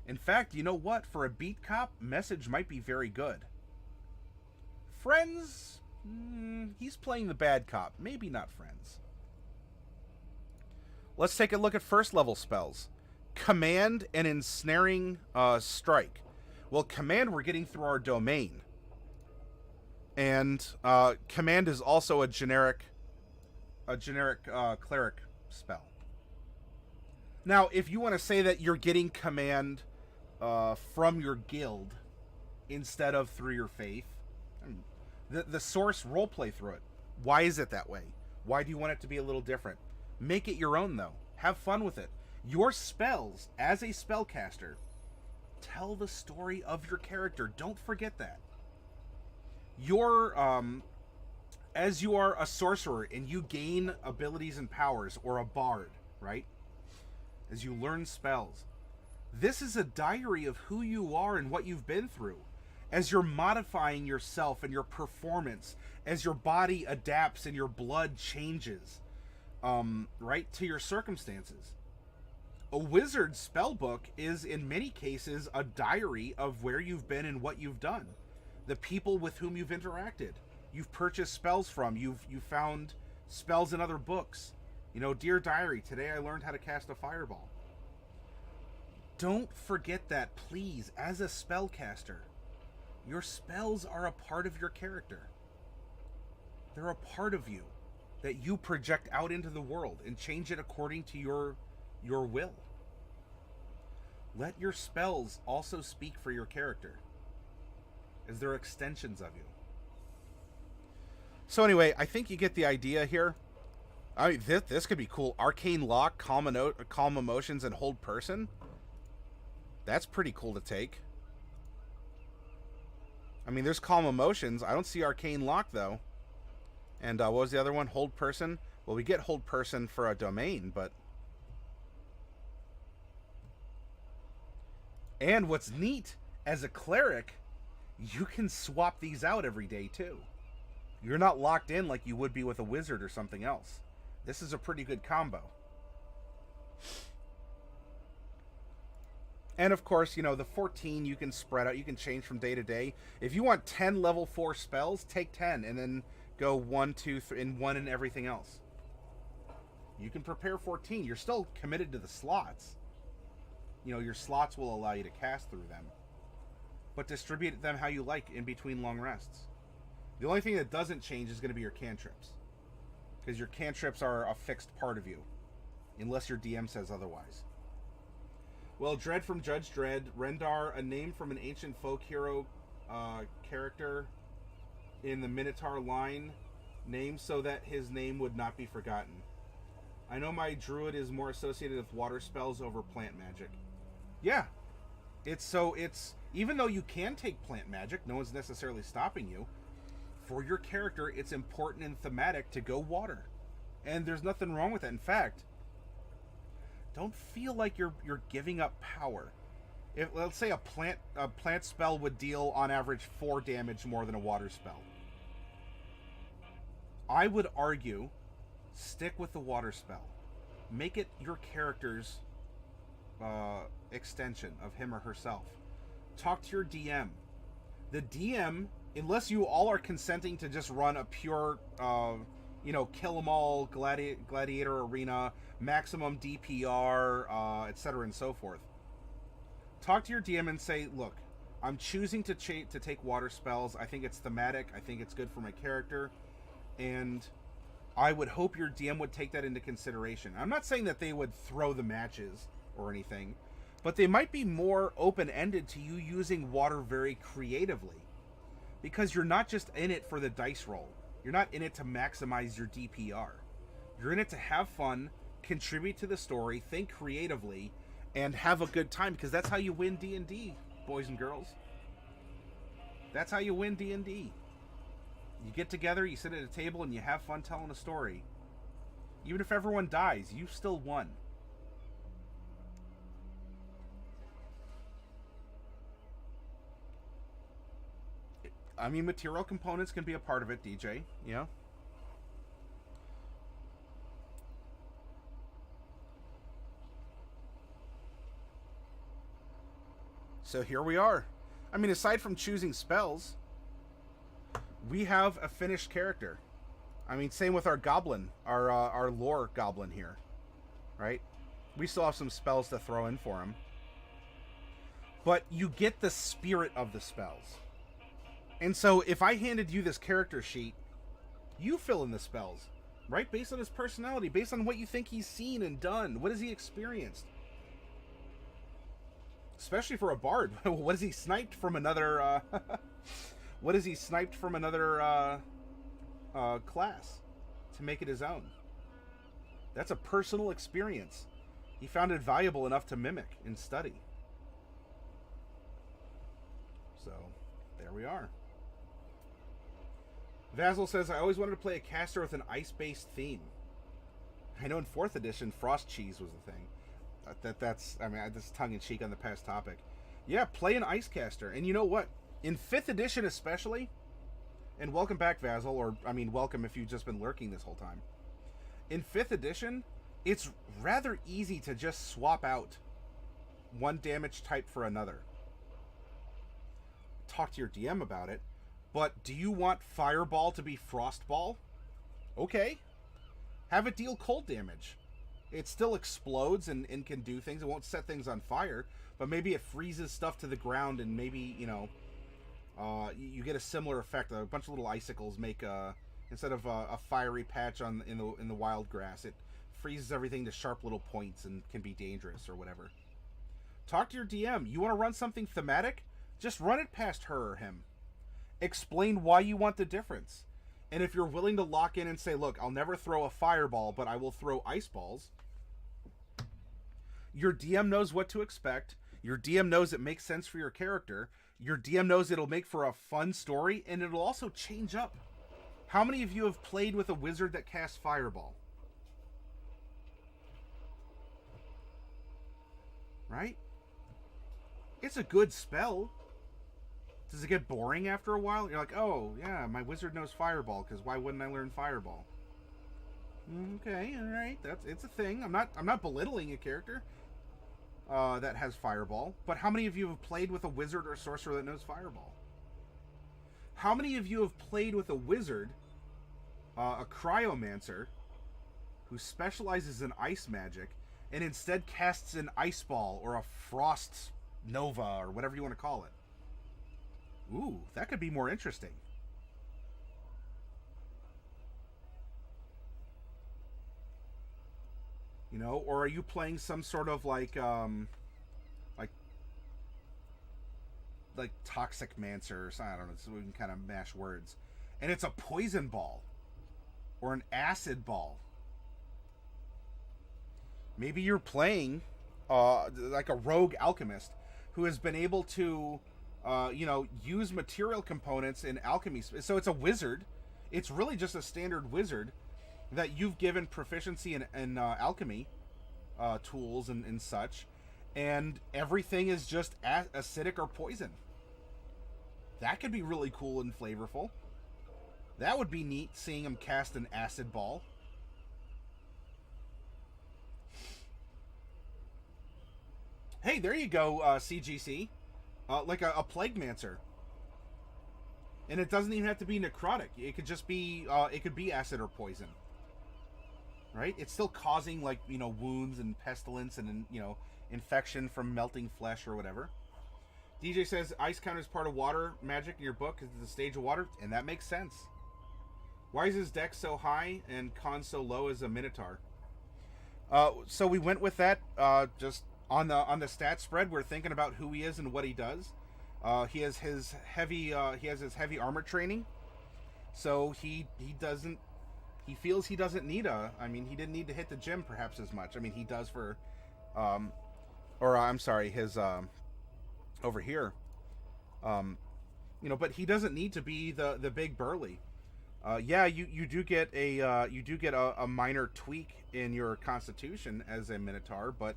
In fact, you know what? For a beat cop, message might be very good. Friends, he's playing the bad cop. Maybe not friends. Let's take a look at first level spells. Command and Ensnaring Strike. Well, Command we're getting through our domain. And Command is also a generic cleric spell. Now, if you want to say that you're getting Command from your guild instead of through your faith, the source roleplay through it. Why is it that way? Why do you want it to be a little different? Make it your own, though. Have fun with it. Your spells, as a spellcaster, tell the story of your character. Don't forget that. As you are a sorcerer and you gain abilities and powers, or a bard, right? As you learn spells, this is a diary of who you are and what you've been through. As you're modifying yourself and your performance, as your body adapts and your blood changes, right, to your circumstances. A wizard's spellbook is, in many cases, a diary of where you've been and what you've done. The people with whom you've interacted. You've purchased spells from. You've found spells in other books. Dear Diary, today I learned how to cast a fireball. Don't forget that, please, as a spellcaster. Your spells are a part of your character. They're a part of you that you project out into the world and change it according to your will. Let your spells also speak for your character, as they're extensions of you. So anyway, I think you get the idea here. I mean, this could be cool. Arcane Lock, Calm Emotions, and Hold Person. That's pretty cool to take. I mean, there's Calm Emotions. I don't see Arcane Lock, though. And what was the other one? Hold Person? Well, we get Hold Person for a domain, but... And what's neat, as a cleric, you can swap these out every day, too. You're not locked in like you would be with a wizard or something else. This is a pretty good combo. And of course, the 14 you can spread out. You can change from day to day. If you want 10 level 4 spells, take 10 and then go 1, 2, 3, and 1 in everything else. You can prepare 14. You're still committed to the slots. Your slots will allow you to cast through them. But distribute them how you like in between long rests. The only thing that doesn't change is going to be your cantrips. Because your cantrips are a fixed part of you. Unless your DM says otherwise. Well, Dread from Judge Dredd. Dreandar, a name from an ancient folk hero character in the Minotaur line. Name so that his name would not be forgotten. I know my druid is more associated with water spells over plant magic. Yeah. It's even though you can take plant magic, no one's necessarily stopping you. For your character, it's important and thematic to go water. And there's nothing wrong with that. In fact, don't feel like you're giving up power. If let's say a plant spell would deal on average 4 damage more than a water spell. I would argue stick with the water spell. Make it your character's extension of him or herself. Talk to your DM. The DM, unless you all are consenting to just run a pure, kill 'em all gladiator arena, maximum DPR, etc. and so forth. Talk to your DM and say, look, I'm choosing to take water spells. I think it's thematic. I think it's good for my character. And I would hope your DM would take that into consideration. I'm not saying that they would throw the matches or anything, but they might be more open-ended to you using water very creatively. Because you're not just in it for the dice roll. You're not in it to maximize your DPR. You're in it to have fun, contribute to the story, think creatively, and have a good time, because that's how you win D&D, boys and girls. That's how you win D&D. You get together, you sit at a table, and you have fun telling a story. Even if everyone dies, you still won. I mean, material components can be a part of it, DJ. Yeah. So here we are. I mean, aside from choosing spells, we have a finished character. I mean, same with our goblin, our lore goblin here, right? We still have some spells to throw in for him. But you get the spirit of the spells. And so if I handed you this character sheet, you fill in the spells, right? Based on his personality, based on what you think he's seen and done. What has he experienced? Especially for a bard. What has he sniped from another... what has he sniped from another class to make it his own? That's a personal experience. He found it valuable enough to mimic and study. So, there we are. Vasil says, I always wanted to play a caster with an ice-based theme. I know in 4th edition, Frost Cheese was the thing. That's tongue-in-cheek on the past topic. Yeah, play an ice caster. And you know what? In 5th edition especially, and welcome back, Vasil, or, I mean, welcome if you've just been lurking this whole time. In 5th edition, it's rather easy to just swap out one damage type for another. Talk to your DM about it. But do you want Fireball to be Frostball? Okay. Have it deal cold damage. It still explodes and can do things. It won't set things on fire, but maybe it freezes stuff to the ground, and maybe, you get a similar effect. A bunch of little icicles make instead of a fiery patch in the wild grass, it freezes everything to sharp little points and can be dangerous or whatever. Talk to your DM. You want to run something thematic? Just run it past her or him. Explain why you want the difference. And if you're willing to lock in and say, look, I'll never throw a fireball, but I will throw ice balls, your DM knows what to expect. Your DM knows it makes sense for your character. Your DM knows it'll make for a fun story, and it'll also change up. How many of you have played with a wizard that casts fireball? Right? It's a good spell. Does it get boring after a while? You're like, oh, yeah, my wizard knows Fireball, because why wouldn't I learn Fireball? Okay, all right, it's a thing. I'm not belittling a character that has Fireball, but how many of you have played with a wizard or sorcerer that knows Fireball? How many of you have played with a wizard, a cryomancer, who specializes in ice magic, and instead casts an ice ball or a frost nova or whatever you want to call it? Ooh, that could be more interesting. Or are you playing some sort of like toxic mancer or something? I don't know, so we can kind of mash words. And it's a poison ball or an acid ball. Maybe you're playing like a rogue alchemist who has been able to, use material components in alchemy. So it's a wizard. It's really just a standard wizard that you've given proficiency in alchemy tools and such, and everything is just acidic or poison. That could be really cool and flavorful. That would be neat, seeing him cast an acid ball. Hey, there you go, CGC. Like a Plaguemancer. And it doesn't even have to be necrotic. It could just be, it could be acid or poison. Right? It's still causing, like, wounds and pestilence and, infection from melting flesh or whatever. DJ says, ice counter is part of water magic in your book because it's a stage of water. And that makes sense. Why is his dex so high and con so low as a Minotaur? So we went with that, just on the stat spread. We're thinking about who he is and what he does. He has his heavy armor training, so he feels he doesn't need he didn't need to hit the gym perhaps as much. I mean, he does for his over here, but he doesn't need to be the big burly. You do get a minor tweak in your constitution as a Minotaur, but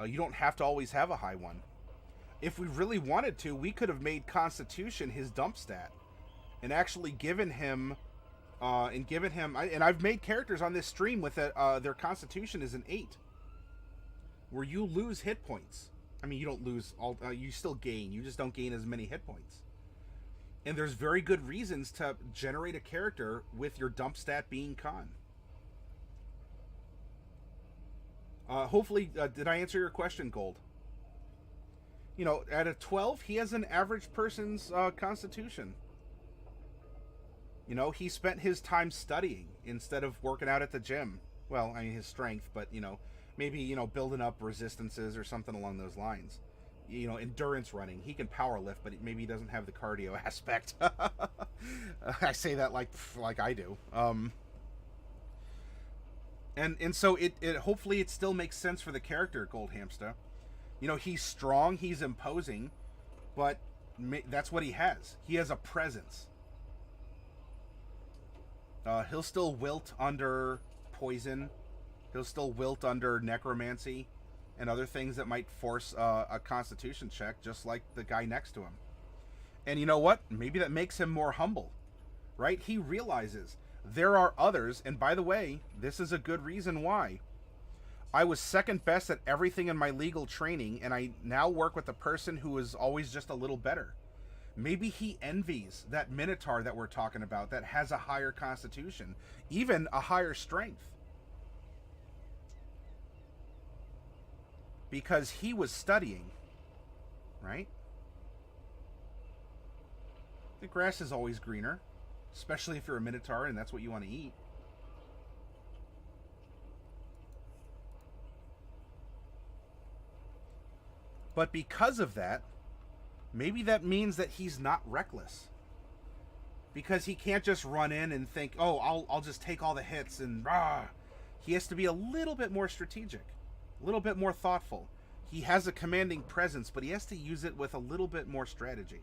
you don't have to always have a high one. If we really wanted to, we could have made Constitution his dump stat, and actually given him, and I've made characters on this stream with their Constitution is an 8, where you lose hit points. I mean, you don't lose all, you still gain. You just don't gain as many hit points. And there's very good reasons to generate a character with your dump stat being con. Hopefully, did I answer your question, Gold? At a 12, he has an average person's constitution. He spent his time studying instead of working out at the gym. Well, I mean, his strength, but, maybe, building up resistances or something along those lines. Endurance running. He can power lift, but maybe he doesn't have the cardio aspect. I say that like I do. And so it hopefully it still makes sense for the character, Gold Hamster. He's strong, he's imposing, but that's what he has. He has a presence. He'll still wilt under poison. He'll still wilt under necromancy and other things that might force a constitution check, just like the guy next to him. And you know what? Maybe that makes him more humble, right? He realizes there are others, and by the way, this is a good reason why. I was second best at everything in my legal training, and I now work with a person who is always just a little better. Maybe he envies that Minotaur that we're talking about that has a higher constitution, even a higher strength. Because he was studying, right? The grass is always greener, especially if you're a Minotaur and that's what you want to eat. But because of that, maybe that means that he's not reckless. Because he can't just run in and think, oh, I'll just take all the hits and rah. He has to be a little bit more strategic, a little bit more thoughtful. He has a commanding presence, but he has to use it with a little bit more strategy.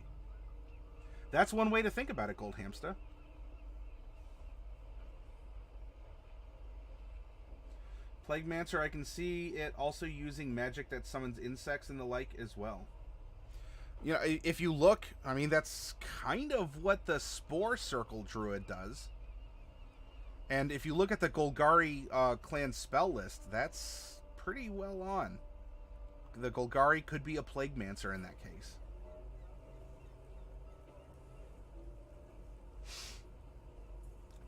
That's one way to think about it, Gold Hamster. Plaguemancer, I can see it also using magic that summons insects and the like as well. If you look, I mean, that's kind of what the Spore Circle Druid does. And if you look at the Golgari clan spell list, that's pretty well on. The Golgari could be a Plaguemancer in that case.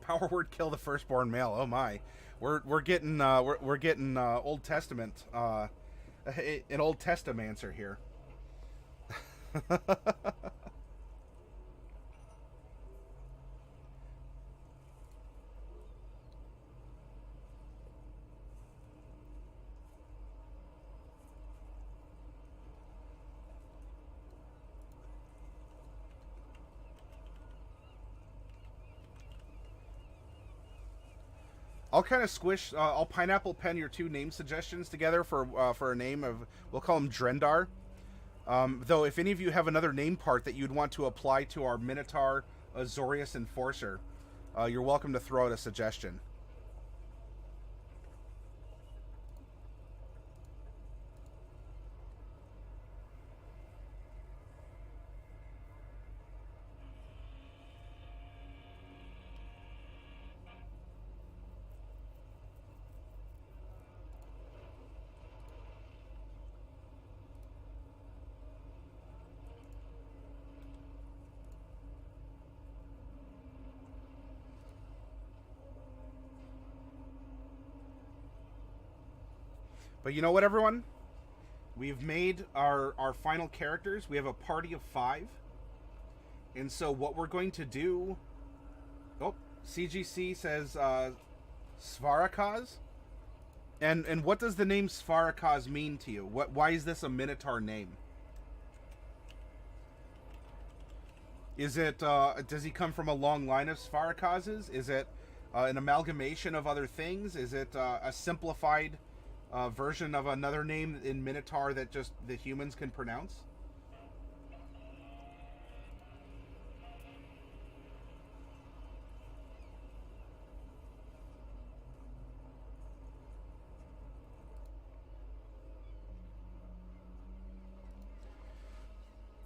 Power word kill the firstborn male. Oh my. We're getting Old Testament an Old Testamancer here. I'll kind of squish. I'll pineapple pen your two name suggestions together for a name of. We'll call him Dreandar. Though, if any of you have another name part that you'd want to apply to our Minotaur Azorius Enforcer, you're welcome to throw out a suggestion. But you know what, everyone? We've made our final characters. We have a party of 5. And so what we're going to do... Oh, CGC says Svarakoz. And what does the name Svarakoz mean to you? Why is this a Minotaur name? Is it, does he come from a long line of Svarakozes? Is it an amalgamation of other things? Is it a simplified... version of another name in Minotaur that just the humans can pronounce?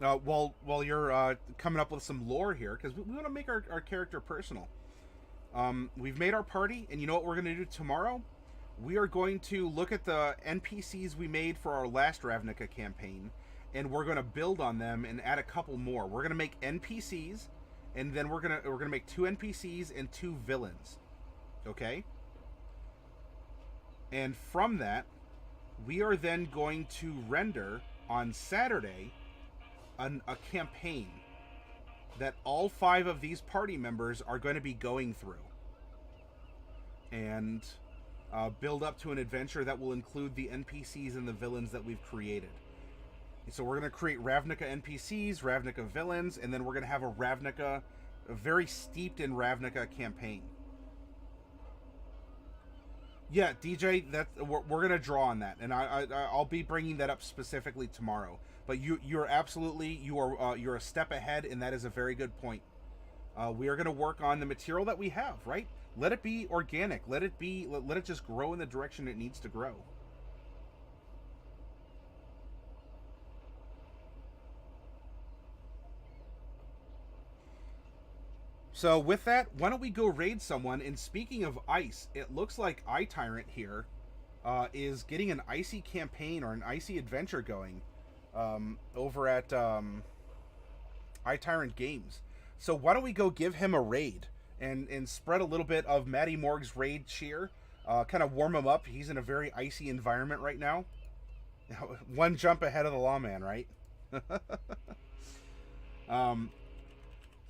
While you're coming up with some lore here, because we want to make our character personal. We've made our party, and you know what we're going to do tomorrow? We are going to look at the NPCs we made for our last Ravnica campaign, and we're going to build on them and add a couple more. We're going to make NPCs, and then we're gonna make 2 NPCs and 2 villains. Okay? And from that, we are then going to render on Saturday a campaign that all 5 of these party members are going to be going through. And build up to an adventure that will include the NPCs and the villains that we've created. So we're going to create Ravnica NPCs, Ravnica villains, and then we're going to have a very steeped in Ravnica campaign. Yeah, DJ, we're going to draw on that, and I'll be bringing that up specifically tomorrow. But you're a step ahead, and that is a very good point. We are going to work on the material that we have, right? Let it be organic. Let it just grow in the direction it needs to grow. So with that, why don't we go raid someone? And speaking of ice, it looks like iTyrant here is getting an icy campaign or an icy adventure going over at iTyrant Games. So why don't we go give him a raid? And spread a little bit of Matty Morg's raid cheer. Kind of warm him up. He's in a very icy environment right now. One jump ahead of the lawman, right?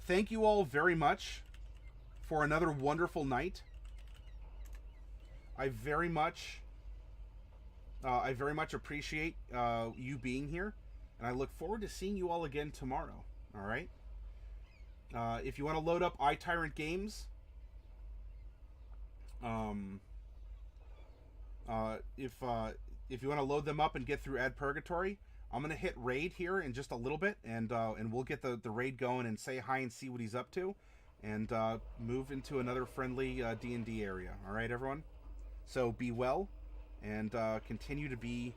Thank you all very much for another wonderful night. I very much appreciate you being here. And I look forward to seeing you all again tomorrow. All right? If you want to load up iTyrant Games, if you want to load them up and get through Ad Purgatory, I'm gonna hit raid here in just a little bit, and we'll get the raid going and say hi and see what he's up to, and move into another friendly D&D area. All right, everyone. So be well, and continue to be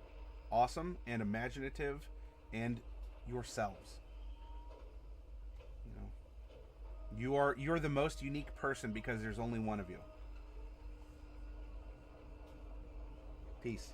awesome and imaginative, and yourselves. You're the most unique person because there's only one of you. Peace.